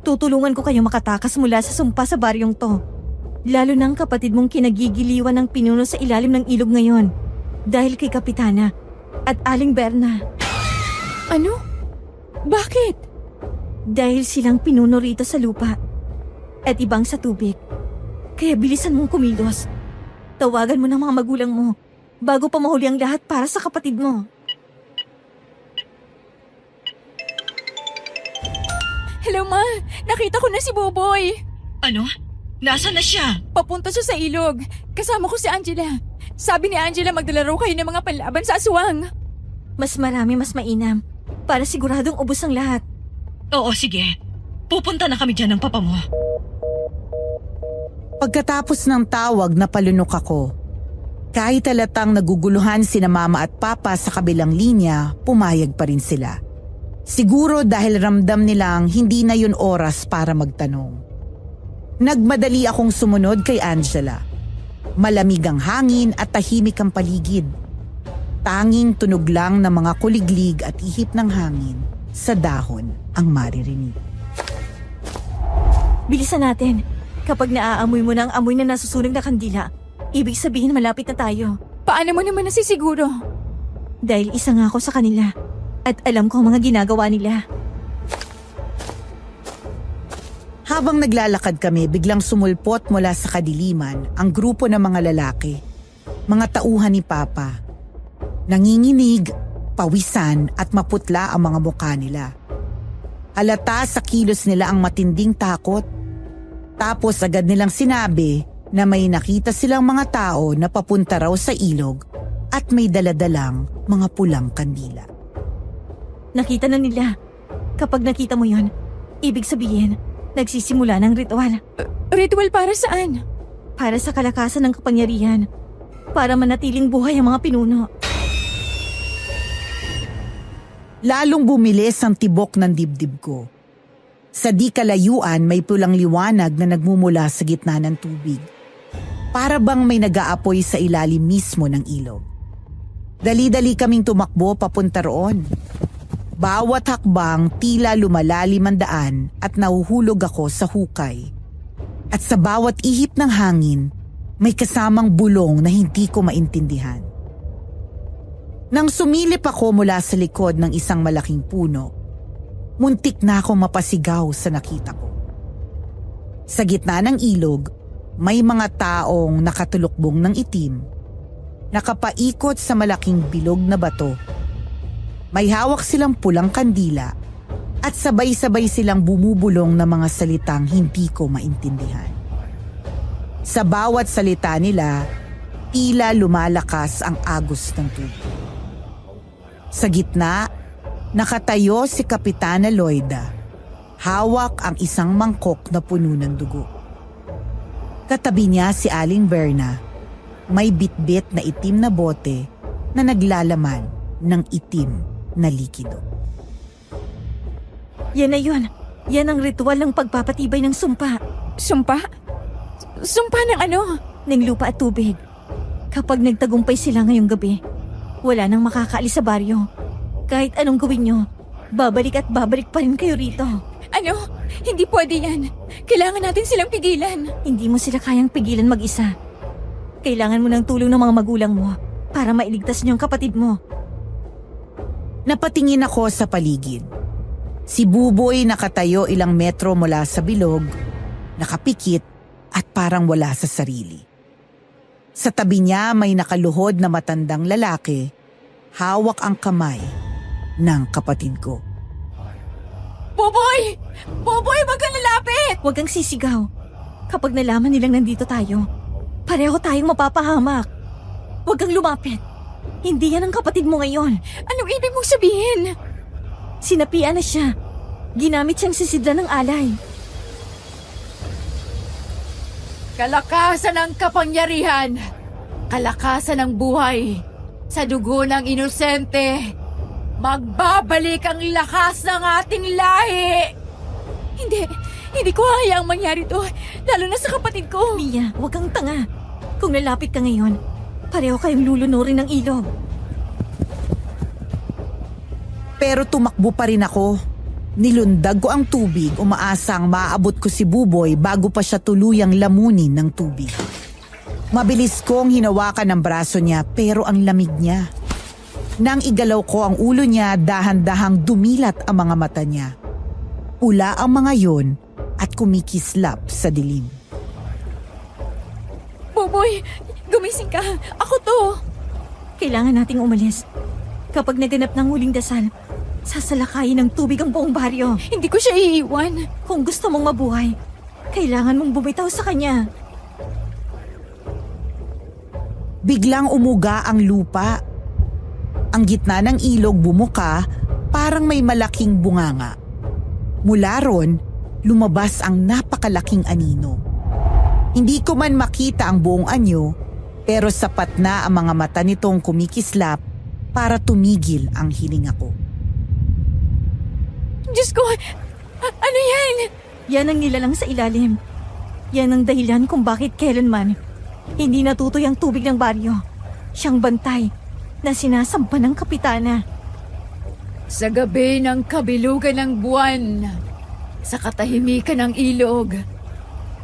Tutulungan ko kayong makatakas mula sa sumpa sa baryong to. Lalo ng kapatid mong kinagigiliwan ng pinuno sa ilalim ng ilog ngayon. Dahil kay Kapitana at Aling Berna. Ano? Bakit? Dahil silang pinuno rito sa lupa. At ibang sa tubig. Kaya bilisan mong kumilos. Tawagan mo ng mga magulang mo bago pa mahuli ang lahat para sa kapatid mo. Hello, Ma. Nakita ko na si Boboy. Ano? Nasaan na siya? Papunta siya sa ilog. Kasama ko si Angela. Sabi ni Angela magdala raw kayo ng mga panlaban sa aswang. Mas marami, mas mainam. Para siguradong ubos ang lahat. Oo, sige. Pupunta na kami dyan ng papa mo. Pagkatapos ng tawag na palunok ako, kahit halatang naguguluhan sina mama at papa sa kabilang linya, pumayag pa rin sila. Siguro dahil ramdam nilang hindi na yun oras para magtanong. Nagmadali akong sumunod kay Angela. Malamig ang hangin at tahimik ang paligid. Tanging tunog lang ng mga kuliglig at ihip ng hangin sa dahon ang maririnig. Bilisan natin. Kapag naaamoy mo na ang amoy na nasusunog na kandila, ibig sabihin malapit na tayo. Paano mo naman nasisiguro? Dahil isa nga ako sa kanila. At alam ko ang mga ginagawa nila. Habang naglalakad kami, biglang sumulpot mula sa kadiliman ang grupo ng mga lalaki, mga tauhan ni Papa. Nanginginig, pawisan at maputla ang mga mukha nila. Halata sa kilos nila ang matinding takot. Tapos agad nilang sinabi na may nakita silang mga tao na papunta raw sa ilog at may daladalang mga pulang kandila. Nakita na nila. Kapag nakita mo yon, ibig sabihin, nagsisimula ng ritual. Ritual para saan? Para sa kalakasan ng kapangyarihan. Para manatiling buhay ang mga pinuno. Lalong bumilis ang tibok ng dibdib ko. Sa di kalayuan may pulang liwanag na nagmumula sa gitna ng tubig. Para bang may nag-aapoy sa ilalim mismo ng ilog. Dali-dali kaming tumakbo papunta roon. Bawat hakbang tila lumalalim ang daan at nahuhulog ako sa hukay. At sa bawat ihip ng hangin, may kasamang bulong na hindi ko maintindihan. Nang sumilip ako mula sa likod ng isang malaking puno, muntik na akong mapasigaw sa nakita ko. Sa gitna ng ilog, may mga taong nakatulukbong ng itim, nakapaikot sa malaking bilog na bato. May hawak silang pulang kandila at sabay-sabay silang bumubulong ng mga salitang hindi ko maintindihan. Sa bawat salita nila, tila lumalakas ang agos ng tubig. Sa gitna, nakatayo si Kapitana Loida. Hawak ang isang mangkok na puno ng dugo. Katabi niya si Aling Berna. May bitbit na itim na bote na naglalaman ng itim na likido. Yan na yun. Yan ang ritual ng pagpapatibay ng sumpa. Sumpa? Sumpa ng ano? Ng lupa at tubig. Kapag nagtagumpay sila ngayong gabi, wala nang makakaalis sa baryo. Kahit anong gawin nyo, babalik at babalik pa rin kayo rito. Ano? Hindi pwede yan. Kailangan natin silang pigilan. Hindi mo sila kayang pigilan mag-isa. Kailangan mo ng tulong ng mga magulang mo para mailigtas niyo ang kapatid mo. Napatingin ako sa paligid. Si Buboy nakatayo ilang metro mula sa bilog, nakapikit at parang wala sa sarili. Sa tabi niya may nakaluhod na matandang lalaki, hawak ang kamay ng kapatid ko. Boboy! Boboy, wag kang lalapit! Huwag kang sisigaw. Kapag nalaman nilang nandito tayo, pareho tayong mapapahamak. Huwag kang lumapit. Hindi yan ang kapatid mo ngayon. Anong ibig mong sabihin? Sinapian na siya. Ginamit siyang sisidra ng alay. Kalakasan ng kapangyarihan. Kalakasan ng buhay. Sa dugo ng inosente. Magbabalik ang lakas ng ating lahi. Hindi ko hayaang mangyari to. Lalo na sa kapatid ko. Mia, huwag kang tanga. Kung lalapit ka ngayon, pareho kayong lulunurin ng ilog. Pero tumakbo pa rin ako. Nilundag ko ang tubig, umaasang maaabot ko si Buboy bago pa siya tuluyang lamunin ng tubig. Mabilis kong hinawakan ang braso niya pero ang lamig niya. Nang igalaw ko ang ulo niya, dahan-dahang dumilat ang mga mata niya. Pula ang mga yon at kumikislap sa dilim. Boboy, gumising ka. Ako to. Kailangan nating umalis. Kapag naganap ng huling dasal, sasalakayin ng tubig ang buong baryo. Hindi ko siya iiwan. Kung gusto mong mabuhay, kailangan mong bumitaw sa kanya. Biglang umuga ang lupa. Ang gitna ng ilog bumuka, parang may malaking bunganga. Mula ron, lumabas ang napakalaking anino. Hindi ko man makita ang buong anyo, pero sapat na ang mga mata nitong kumikislap para tumigil ang hininga ko. Diyos ko, ano yan? Yan ang nilalang sa ilalim. Yan ang dahilan kung bakit kailanman hindi natutoy ang tubig ng baryo. Siyang bantay na sinasampa ng kapitana. Sa gabi ng kabilugan ng buwan, sa katahimikan ng ilog,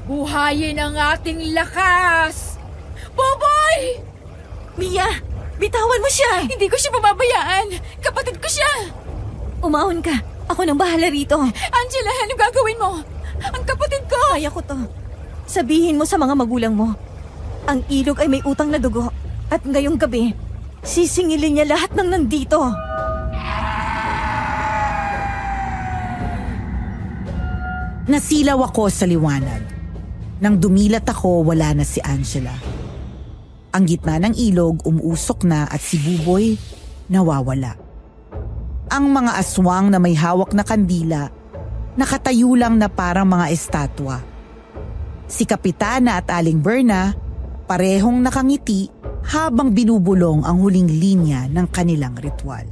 buhayin ang ating lakas! Boboy! Mia, bitawan mo siya! Hindi ko siya pababayaan! Kapatid ko siya! Umahon ka. Ako nang bahala rito. Angela, ano gagawin mo? Ang kapatid ko! Kaya ko to. Sabihin mo sa mga magulang mo, ang ilog ay may utang na dugo at ngayong gabi, sisingilin niya lahat ng nandito. Nasilaw ako sa liwanag. Nang dumilat ako, wala na si Angela. Ang gitna ng ilog umuusok na at si Buboy nawawala. Ang mga aswang na may hawak na kandila, nakatayo lang na parang mga estatwa. Si Kapitana at Aling Berna, parehong nakangiti habang binubulong ang huling linya ng kanilang ritual.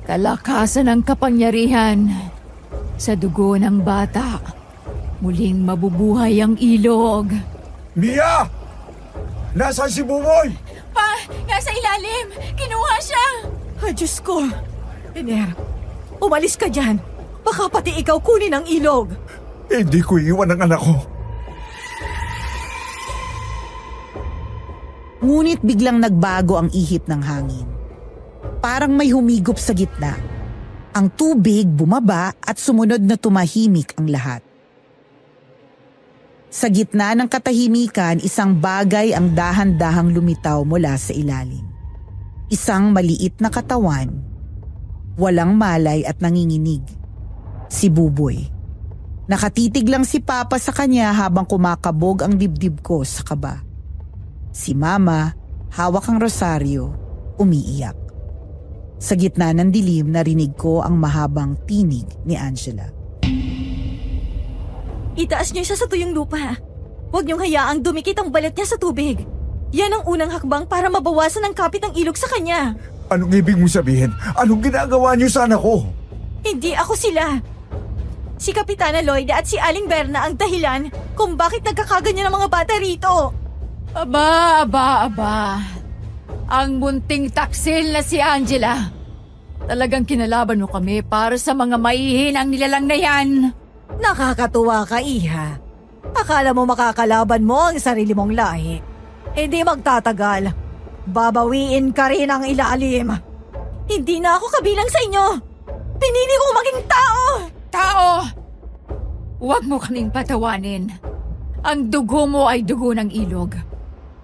Kalakasan ng kapangyarihan sa dugo ng bata. Muling mabubuhay ang ilog. Mia! Nasaan si Buboy? Pa, nasa ilalim! Kinuha siya! Ay, Diyos ko. Iner, umalis ka dyan. Baka pati ikaw kunin ang ilog. Hindi ko iwan ang anak ko. Ngunit biglang nagbago ang ihip ng hangin. Parang may humigop sa gitna. Ang tubig bumaba at sumunod na tumahimik ang lahat. Sa gitna ng katahimikan, isang bagay ang dahan-dahang lumitaw mula sa ilalim. Isang maliit na katawan, walang malay at nanginginig. Si Buboy. Nakatitig lang si Papa sa kanya habang kumakabog ang dibdib ko sa kaba. Si Mama, hawak ang rosaryo, umiiyak. Sa gitna ng dilim, narinig ko ang mahabang tinig ni Angela. Itaas niyo siya sa tuyong lupa. Huwag niyong hayaang dumikit ang balat niya sa tubig. Yan ang unang hakbang para mabawasan ang kapit ng ilog sa kanya. Anong ibig mo sabihin? Anong ginagawa niyo sa anak ko? Hindi ako sila. Si Kapitana Lloyda at si Aling Berna ang dahilan kung bakit nagkakaganyan ang mga bata rito. Aba. Ang munting taksil na si Angela. Talagang kinalaban mo kami para sa mga maihinang nilalang na yan. Nakakatuwa ka, Iha. Akala mo makakalaban mo ang sarili mong lahi. Hindi magtatagal. Babawiin ka rin ang ilalim. Hindi na ako kabilang sa inyo. Pinili ko maging tao. Tao! Huwag mo kaming patawanin. Ang dugo mo ay dugo ng ilog.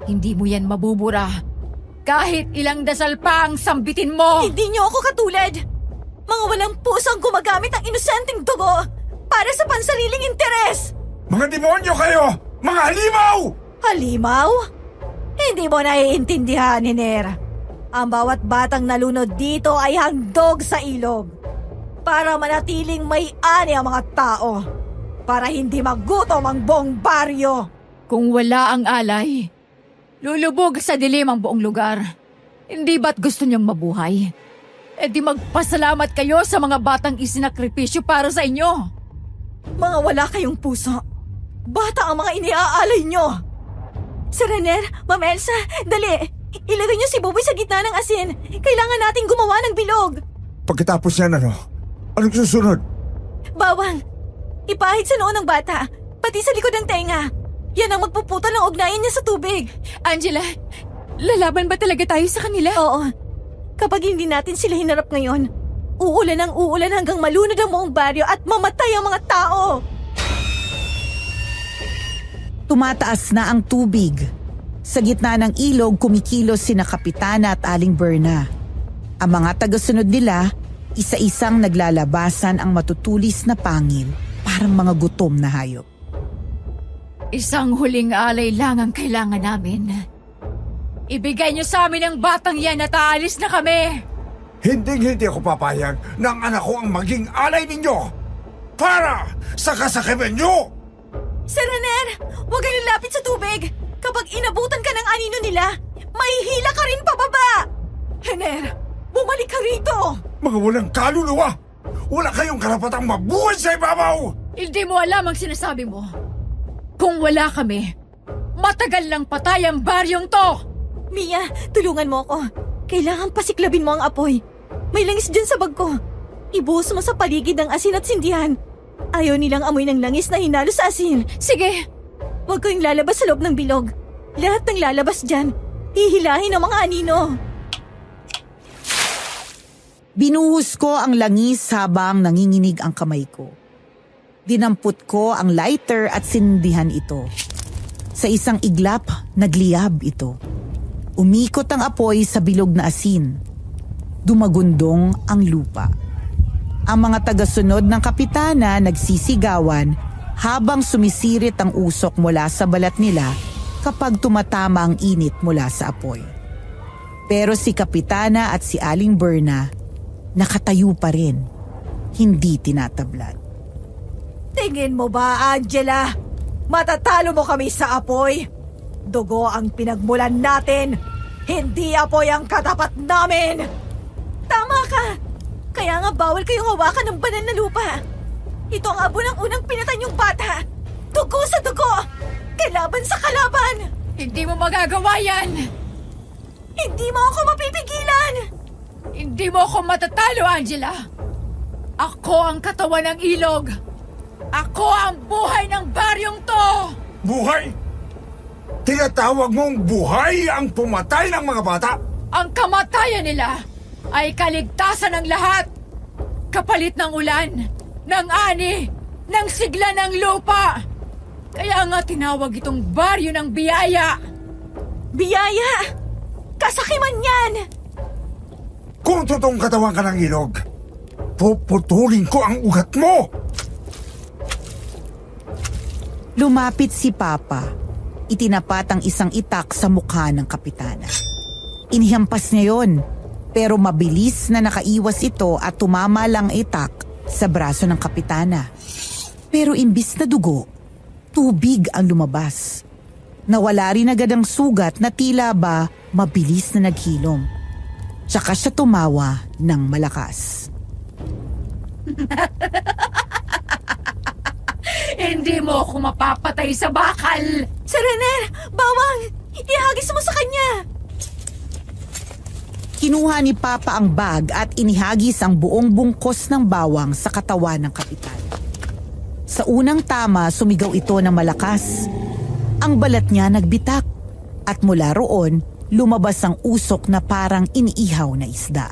Hindi mo yan mabubura. Kahit ilang dasal pa ang sambitin mo. Hindi niyo ako katulad. Mga walang pusong gumagamit ng inosenteng dugo para sa pansariling interes. Mga demonyo kayo! Mga halimaw! Halimaw? Hindi mo naiintindihan, Hiner. Ang bawat batang nalunod dito ay handog sa ilog. Para manatiling may-ani ang mga tao. Para hindi magutom ang buong baryo. Kung wala ang alay, lulubog sa dilim ang buong lugar. Hindi ba't gusto niyang mabuhay? E di magpasalamat kayo sa mga batang isinakripisyo para sa inyo. Mga wala kayong puso. Bata ang mga iniaalay nyo. Sir Renner, Ma'am Elsa, dali. Ilagay niyo si Buboy sa gitna ng asin. Kailangan nating gumawa ng bilog. Pagkatapos yan, anong susunod? Bawang, ipahid sa noo ng bata, pati sa likod ng tenga. Yan ang magpuputol ng ugnayan niya sa tubig. Angela, lalaban ba talaga tayo sa kanila? Oo. Kapag hindi natin sila hinarap ngayon, uulan ang uulan hanggang malunod ang buong baryo at mamatay ang mga tao. Tumataas na ang tubig. Sa gitna ng ilog, kumikilos sina Kapitana at Aling Berna. Ang mga tagasunod nila, isa-isang naglalabasan ang matutulis na pangil, parang mga gutom na hayop. Isang huling alay lang ang kailangan namin. Ibigay niyo sa amin ang batang yan at aalis na kami. Hindi ako papayag na ang anak ko ang maging alay ninyo para sa kasakiman nyo! Sir Renner, huwag kayong lapit sa tubig. Kapag inabutan ka ng anino nila, mahihila ka rin pababa. Renner, bumalik ka rito. Mga walang kaluluwa! Wala kayong karapatang mabuhay sa ibabaw! Hindi mo alam ang sinasabi mo. Kung wala kami, matagal lang patay ang baryong to. Mia, tulungan mo ako. Kailangan pasiklabin mo ang apoy. May langis dyan sa bag ko. Ibuhos mo sa paligid ang asin at sindihan. Ayaw nilang amoy ng langis na hinalo sa asin. Sige. Huwag kayong lalabas sa loob ng bilog. Lahat ng lalabas dyan, hihilahin ang mga anino. Binuhos ko ang langis habang nanginginig ang kamay ko. Dinampot ko ang lighter at sindihan ito. Sa isang iglap, nagliyab ito. Umikot ang apoy sa bilog na asin. Dumagundong ang lupa. Ang mga tagasunod ng kapitana nagsisigawan habang sumisirit ang usok mula sa balat nila kapag tumatama ang init mula sa apoy. Pero si Kapitana at si Aling Berna nakatayo pa rin, hindi tinatablad. Tingin mo ba, Angela? Matatalo mo kami sa apoy? Dugo ang pinagmulan natin. Hindi apoy ang katapat namin. Tama ka! Kaya nga bawal kayong hawakan ng banal na lupa. Ito ang abo ng unang pinatay niyong bata. Dugo sa dugo! Kalaban sa kalaban! Hindi mo magagawa yan. Hindi mo ako mapipigilan! Hindi mo ako matatalo, Angela. Ako ang katawan ng ilog. Ako ang buhay ng baryong to. Buhay? Tinatawag mong buhay ang pumatay ng mga bata? Ang kamatayan nila ay kaligtasan ng lahat. Kapalit ng ulan, ng ani, ng sigla ng lupa. Kaya nga tinawag itong baryo ng biyaya. Biyaya! Kasakiman yan! Kung totoong katawan ka ng ilog, puputulin ko ang ugat mo! Lumapit si Papa. Itinapat ang isang itak sa mukha ng kapitana. Inihampas niya yon, pero mabilis na nakaiwas ito at tumama lang itak sa braso ng kapitana. Pero imbis na dugo, tubig ang lumabas. Nawala rin agad ang sugat na tila ba mabilis na naghilom. Tsaka siya tumawa ng malakas. Hindi mo ako mapapatay sa bakal. Sir Rener! Bawang! Ihagis mo sa kanya! Kinuha ni Papa ang bag at inihagis ang buong bungkos ng bawang sa katawan ng kapitan. Sa unang tama, sumigaw ito ng malakas. Ang balat niya nagbitak at mula roon, lumabas ang usok na parang iniihaw na isda.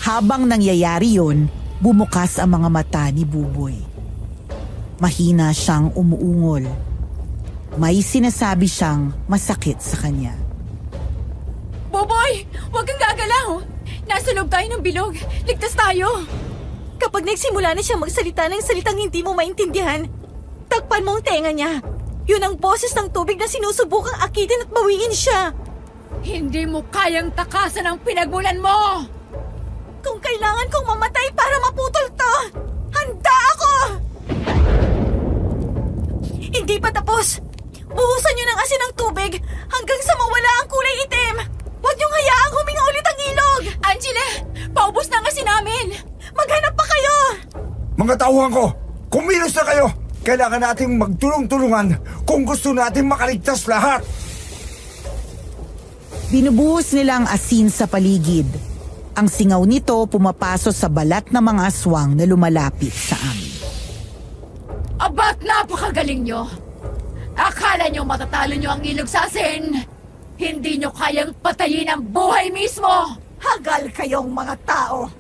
Habang nangyayari yon, bumukas ang mga mata ni Buboy. Mahina siyang umuungol. May sinasabi siyang masakit sa kanya. Boboy! Huwag kang gagalaw! Nasa loob tayo ng bilog. Ligtas tayo! Kapag nagsimula na siya magsalita ng salitang hindi mo maintindihan, takpan mo ang tenga niya. Yun ang boses ng tubig na sinusubukang akitin at bawiin siya. Hindi mo kayang takasan ang pinagmulan mo! Kung kailangan kong mamatay para maputol to, handa ako! Hindi pa tapos. Buhusan niyo ng asin ng tubig hanggang sa mawala ang kulay itim. Huwag niyong hayaang huminga ulit ang ilog. Angela! Paubos na ang asin namin! Maghanap pa kayo! Mga tauhan ko, kumilos na kayo! Kailangan nating magtulong-tulungan kung gusto natin makaligtas lahat! Binubuhos nila ang asin sa paligid. Ang singaw nito pumapaso sa balat ng mga aswang na lumalapit sa amin. Abat napakagaling nyo! Akala nyo matatalo nyo ang ilog sa asin! Hindi nyo kayang patayin ang buhay mismo! Hagal kayong mga tao.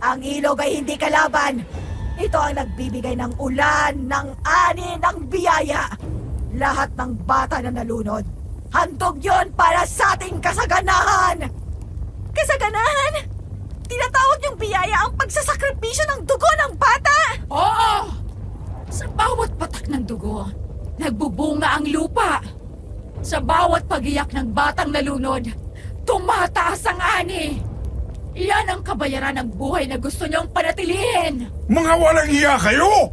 Ang ilog ay hindi kalaban. Ito ang nagbibigay ng ulan, ng ani, ng biyaya. Lahat ng bata na nalunod, handog yon para sa ating kasaganahan. Kasaganahan? Tinatawag niyong biyaya ang pagsasakripisyo ng dugo ng bata? Oo! Sa bawat patak ng dugo, nagbubunga ang lupa. Sa bawat pagiyak ng batang nalunod, tumataas ang ani. Iyan ang kabayaran ng buhay na gusto niyong panatilihin. Mga walang iya kayo!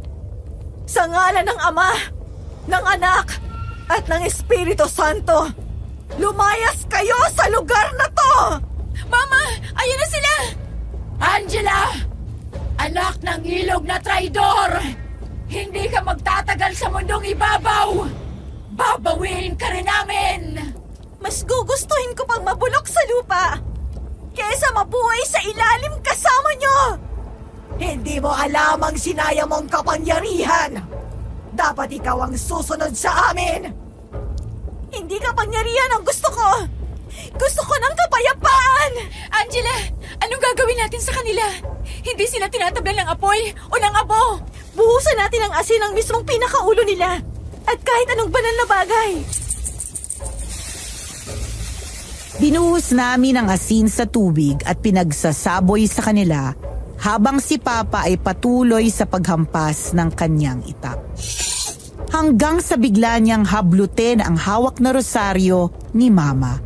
Sa ngalan ng Ama, ng Anak, at ng Espiritu Santo, lumayas kayo sa lugar na to! Mama, ayun na sila! Angela! Anak ng ilog na traidor! Hindi ka magtatagal sa mundong ibabaw! Babawiin ka rin namin! Mas gugustuhin ko pang mabulok sa lupa kesa mabuhay sa ilalim kasama nyo! Hindi mo alam ang sinaya mong kapangyarihan! Dapat ikaw ang susunod sa amin! Hindi kapangyarihan ang gusto ko! Gusto ko ng kapayapaan! Angela, anong gagawin natin sa kanila? Hindi sila tinatablan ng apoy o ng abo! Buhusan natin ang asin ng mismong pinakaulo nila at kahit anong banal na bagay. Binuhos namin ang asin sa tubig at pinagsasaboy sa kanila habang si Papa ay patuloy sa paghampas ng kanyang itak. Hanggang sa bigla niyang hablutin ang hawak na rosaryo ni Mama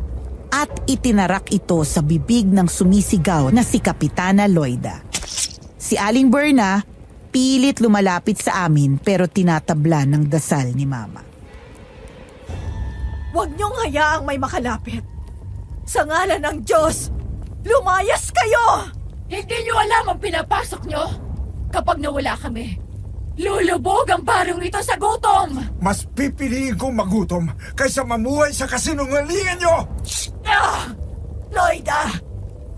at itinarak ito sa bibig ng sumisigaw na si Kapitana Loida. Si Aling Berna pilit lumalapit sa amin pero tinatabla ng dasal ni Mama. Huwag niyong hayaang may makalapit. Sa ngalan ng Diyos, lumayas kayo! Hindi nyo alam ang pinapasok nyo. Kapag nawala kami, lulubog ang barong ito sa gutom! Mas pipiliin kong magutom kaysa mamuhay sa kasinungalingan nyo! Loida,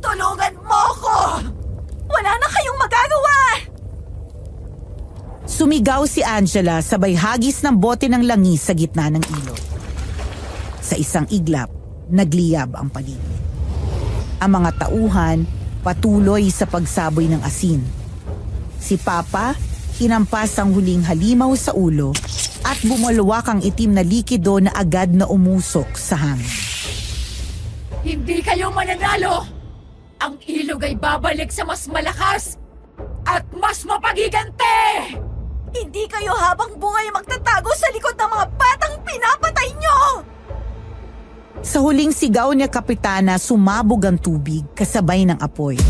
tulungan mo ko! Wala na kayong magagawa! Sumigaw si Angela sabay hagis ng bote ng langis sa gitna ng ilog. Sa isang iglap, nagliyab ang paligid. Ang mga tauhan patuloy sa pagsaboy ng asin. Si Papa hinampas ang huling halimaw sa ulo at bumulwak ang itim na likido na agad na umusok sa hangin. Hindi kayo mananalo! Ang ilog ay babalik sa mas malakas at mas mapagigante! Hindi kayo habang bungay magtatago sa likod ng mga batang pinapatay nyo! Sa huling sigaw ni Kapitana, sumabog ang tubig kasabay ng apoy.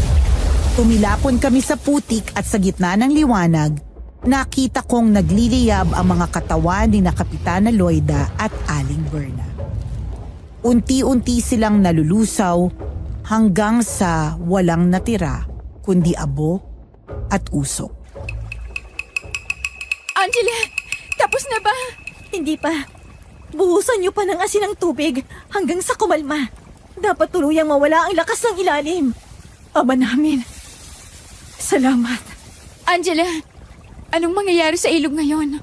Tumilapon kami sa putik at sa gitna ng liwanag, nakita kong nagliliyab ang mga katawan ni na Kapitana Loida at Aling Berna. Unti-unti silang nalulusaw hanggang sa walang natira kundi abo at usok. Angela, tapos na ba? Hindi pa. Buhusan niyo pa ng asin ng tubig hanggang sa kumalma. Dapat tuluyang mawala ang lakas ng ilalim. Ama namin, salamat. Angela, anong mangyayari sa ilog ngayon?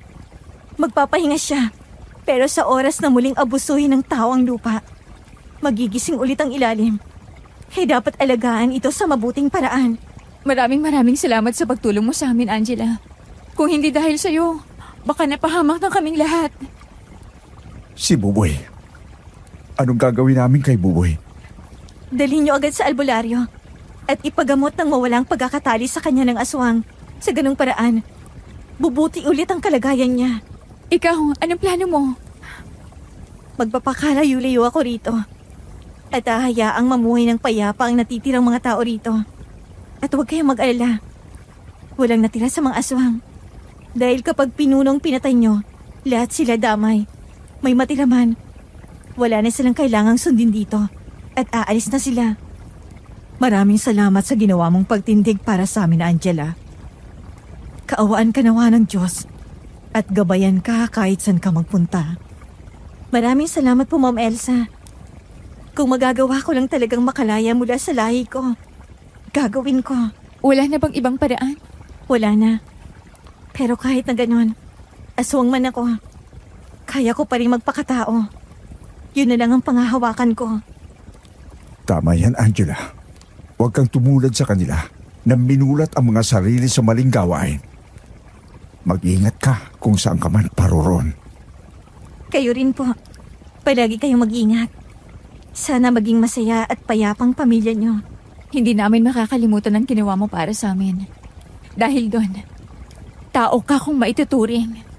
Magpapahinga siya. Pero sa oras na muling abusuhin ng tao ang lupa, magigising ulit ang ilalim. Kaya dapat alagaan ito sa mabuting paraan. Maraming salamat sa pagtulong mo sa amin, Angela. Kung hindi dahil sa'yo, baka napahamak na kaming lahat. Si Buboy. Anong gagawin namin kay Buboy? Dalhin niyo agad sa albularyo at ipagamot ng mawalang pagkakatali sa kanya ng aswang. Sa ganung paraan, bubuti ulit ang kalagayan niya. Ikaw, anong plano mo? Magpapakalayo-layo ako rito. At hahayaang mamuhay ng payapa ang natitirang mga tao rito. At huwag kayong mag-alala. Walang natira sa mga aswang. Dahil kapag pinunong pinatay nyo, lahat sila damay. May matira man. Wala na silang kailangang sundin dito. At aalis na sila. Maraming salamat sa ginawa mong pagtindig para sa amin, Angela. Kaawaan ka nawa ng Diyos at gabayan ka kahit saan ka magpunta. Maraming salamat po, Ma'am Elsa. Kung magagawa ko lang talagang makalaya mula sa lahi ko, gagawin ko. Wala na bang ibang paraan? Wala na. Pero kahit na ganun, aswang man ako, kaya ko pa rin magpakatao. Yun na lang ang pangahawakan ko. Tama yan, Angela. Huwag kang tumulad sa kanila na minulat ang mga sarili sa maling gawain. Mag-ingat ka kung saan ka man paroron. Kayo rin po. Palagi kayong mag-ingat. Sana maging masaya at payapang pamilya nyo. Hindi namin makakalimutan ang ginawa mo para sa amin. Dahil doon, tao ka kung maituturing.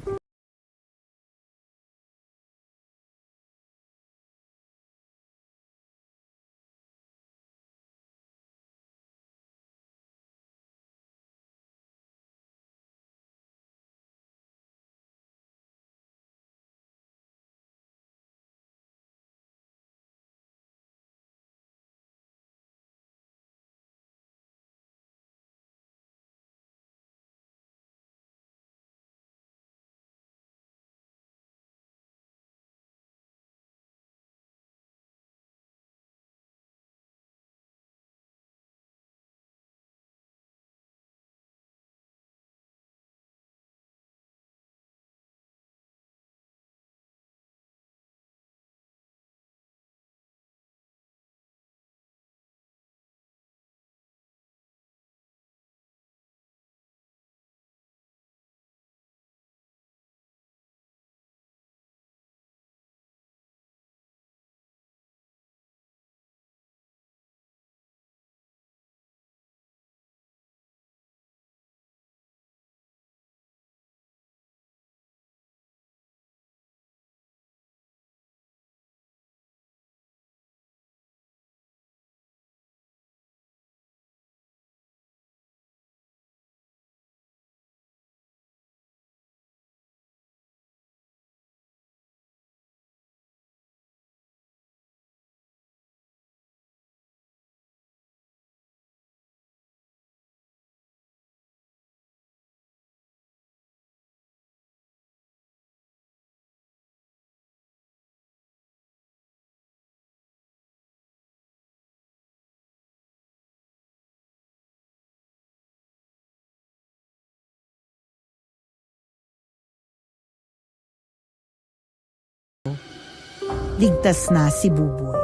Ligtas na si Buboy.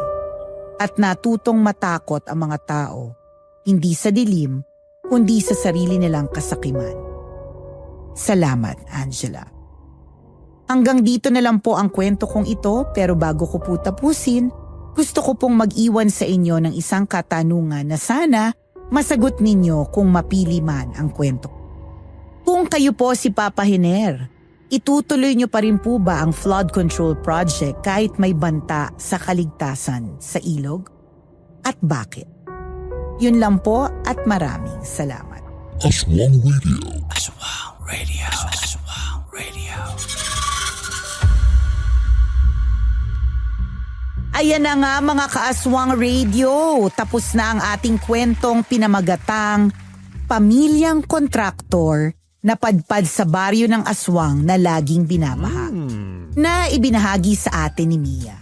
At natutong matakot ang mga tao, hindi sa dilim, kundi sa sarili nilang kasakiman. Salamat, Angela. Hanggang dito na lang po ang kwento kong ito, pero bago ko po tapusin, gusto ko pong mag-iwan sa inyo ng isang katanungan na sana masagot ninyo kung mapili man ang kwento. Kung kayo po si Papa Hiner, itutuloy nyo pa rin po ba ang flood control project kahit may banta sa kaligtasan sa ilog? At bakit? Yun lang po at maraming salamat. Aswang Radio. Aswang Radio. Aswang Radio. Ayan na nga mga kaaswang radio, tapos na ang ating kwentong pinamagatang Pamilyang Kontraktor na padpad sa baryo ng aswang na laging binabaha, na ibinahagi sa atin ni Mia.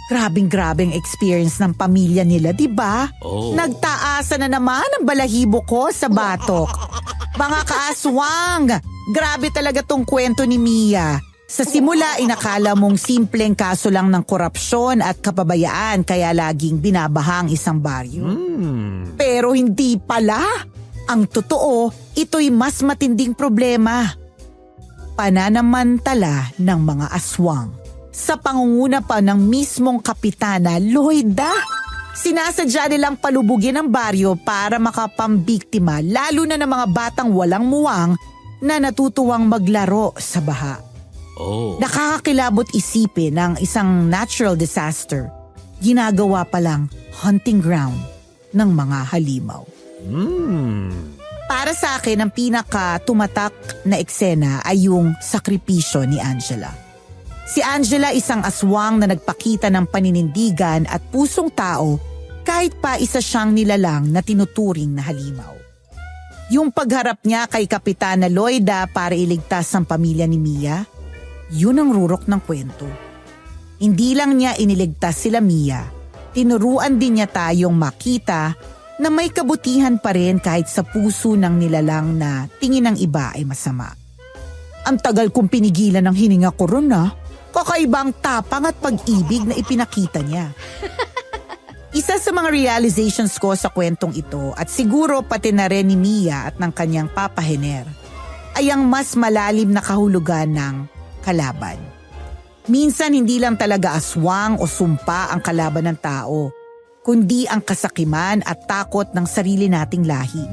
Grabing experience ng pamilya nila, di ba? Oh. Nagtaasa na naman ang balahibo ko sa batok. Mga kaaswang, grabe talaga tong kwento ni Mia. Sa simula, inakala mong simpleng kaso lang ng korupsyon at kapabayaan kaya laging binabahang isang baryo. Pero hindi pala. Ang totoo, ito'y mas matinding problema. Pananamantala ng mga aswang. Sa pangunguna pa ng mismong Kapitana Lloyda. Sinasadya nilang palubugin ang baryo para makapambiktima lalo na ng mga batang walang muwang na natutuwang maglaro sa baha. Oh. Nakakakilabot isipin ng isang natural disaster. Ginagawa palang hunting ground ng mga halimaw. Para sa akin, ang pinaka-tumatak na eksena ay yung sakripisyo ni Angela. Si Angela isang aswang na nagpakita ng paninindigan at pusong tao kahit pa isa siyang nilalang na tinuturing na halimaw. Yung pagharap niya kay Kapitana Lloyda para iligtas ang pamilya ni Mia, yun ang rurok ng kwento. Hindi lang niya iniligtas sila Mia, tinuruan din niya tayong makita na may kabutihan pa rin kahit sa puso ng nilalang na tingin ng iba ay masama. Ang tagal kong pinigilan ng hininga ko ron na, kakaibang tapang at pag-ibig na ipinakita niya. Isa sa mga realizations ko sa kwentong ito at siguro pati na rin ni Mia at ng kanyang Papa Hiner ay ang mas malalim na kahulugan ng kalaban. Minsan hindi lang talaga aswang o sumpa ang kalaban ng tao, kundi ang kasakiman at takot ng sarili nating lahi.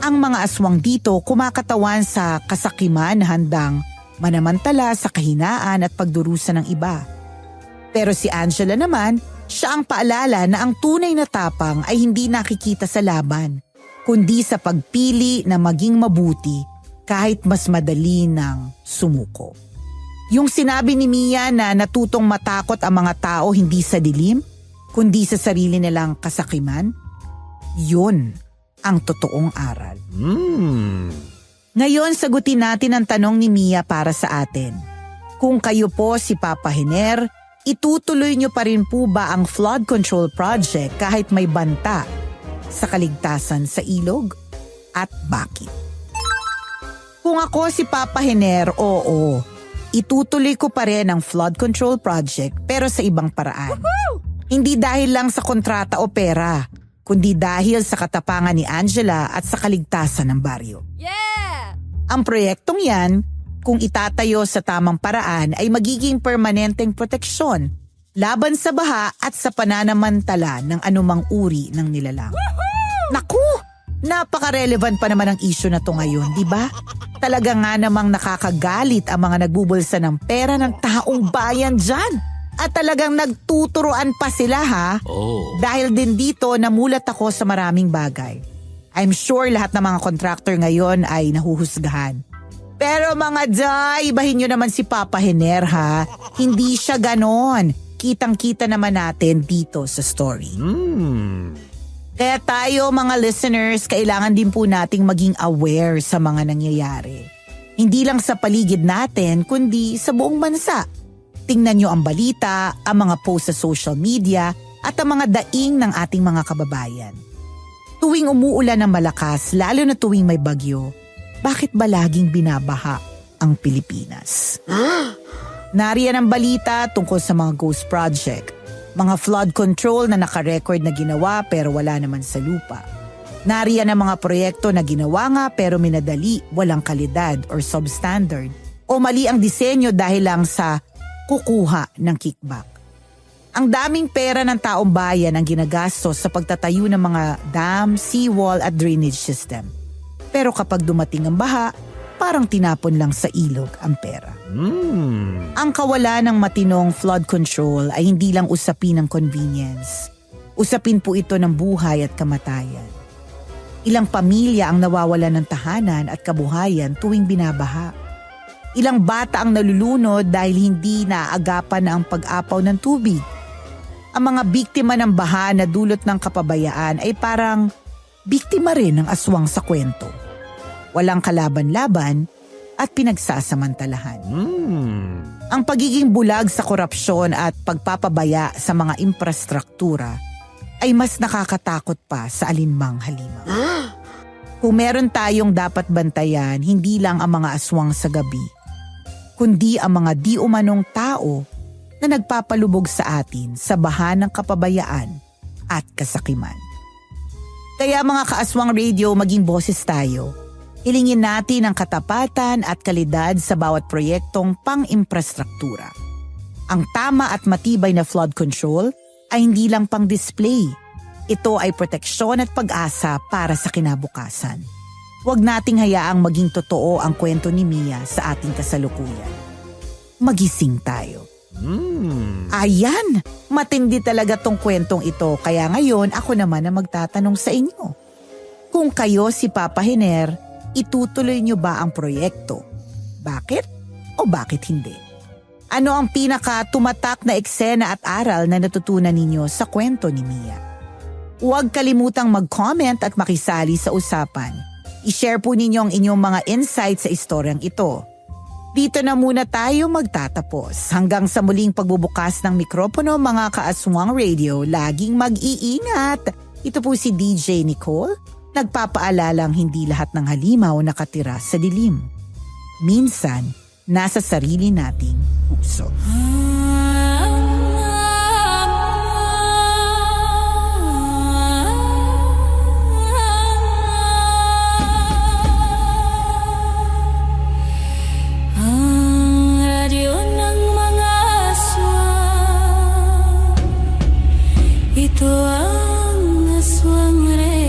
Ang mga aswang dito kumakatawan sa kasakiman na handang manamantala sa kahinaan at pagdurusa ng iba. Pero si Angela naman, siya ang paalala na ang tunay na tapang ay hindi nakikita sa laban, kundi sa pagpili na maging mabuti kahit mas madali ng sumuko. Yung sinabi ni Mia na natutong matakot ang mga tao hindi sa dilim, kundi sa sarili nilang kasakiman, yun ang totoong aral. Ngayon, sagutin natin ang tanong ni Mia para sa atin. Kung kayo po si Papa Hiner, itutuloy niyo pa rin po ba ang flood control project kahit may banta sa kaligtasan sa ilog? At bakit? Kung ako si Papa Hiner, oo. Itutuloy ko pa rin ang flood control project pero sa ibang paraan. Hindi dahil lang sa kontrata o pera, kundi dahil sa katapangan ni Angela at sa kaligtasan ng baryo. Yeah! Ang proyektong yan, kung itatayo sa tamang paraan ay magiging permanenteng proteksyon laban sa baha at sa pananamantala ng anumang uri ng nilalang. Naku! Napaka-relevant pa naman ang issue na to ngayon, di ba? Talaga nga namang nakakagalit ang mga nagbubulsa ng pera ng taong bayan dyan. At talagang nagtuturoan pa sila ha. Oh. Dahil din dito namulat ako sa maraming bagay. I'm sure lahat ng mga contractor ngayon ay nahuhusgahan. Pero mga day, ibahin nyo naman si Papa Hiner ha. Hindi siya ganon. Kitang-kita naman natin dito sa story. Kaya tayo mga listeners, kailangan din po nating maging aware sa mga nangyayari. Hindi lang sa paligid natin, kundi sa buong bansa. Tingnan nyo ang balita, ang mga post sa social media, at ang mga daing ng ating mga kababayan. Tuwing umuulan ng malakas, lalo na tuwing may bagyo, bakit ba laging binabaha ang Pilipinas? Nariyan ang balita tungkol sa mga ghost project. Mga flood control na nakarecord na ginawa pero wala naman sa lupa. Nariyan ang mga proyekto na ginawa nga pero minadali, walang kalidad or substandard, O mali ang disenyo dahil lang sa kukuha ng kickback. Ang daming pera ng taong bayan ang ginagastos sa pagtatayo ng mga dam, seawall at drainage system. Pero kapag dumating ang baha, parang tinapon lang sa ilog ang pera. Ang kawalan ng matinong flood control ay hindi lang usapin ng convenience. Usapin po ito ng buhay at kamatayan. Ilang pamilya ang nawawalan ng tahanan at kabuhayan tuwing binabaha. Ilang bata ang nalulunod dahil hindi naaagapan ang pag-apaw ng tubig. Ang mga biktima ng baha na dulot ng kapabayaan ay parang biktima rin ng aswang sa kwento. Walang kalaban-laban at pinagsasamantalahan. Ang pagiging bulag sa korupsyon at pagpapabaya sa mga infrastruktura ay mas nakakatakot pa sa alinmang halimaw. Kung meron tayong dapat bantayan, hindi lang ang mga aswang sa gabi, kundi ang mga di umanong tao na nagpapalubog sa atin sa baha ng kapabayaan at kasakiman. Kaya mga kaaswang radio, maging boses tayo. Hilingin natin ang katapatan at kalidad sa bawat proyektong pang-infrastruktura. Ang tama at matibay na flood control ay hindi lang pang-display. Ito ay proteksyon at pag-asa para sa kinabukasan. Huwag nating hayaang maging totoo ang kwento ni Mia sa ating kasalukuyan. Magising tayo. Ayan! Matindi talaga tong kwentong ito, kaya ngayon ako naman ang magtatanong sa inyo. Kung kayo si Papa Hiner, itutuloy niyo ba ang proyekto? Bakit o bakit hindi? Ano ang pinaka-tumatak na eksena at aral na natutunan ninyo sa kwento ni Mia? Huwag kalimutang mag-comment at makisali sa usapan. I-share po ninyo ang inyong mga insights sa istoryang ito. Dito na muna tayo magtatapos. Hanggang sa muling pagbubukas ng mikropono, mga kaaswang radio, laging mag-iingat. Ito po si DJ Nicole, nagpapaalalang hindi lahat ng halimaw nakatira sa dilim. Minsan, nasa sarili nating puso. Ito ang Aswang Radio.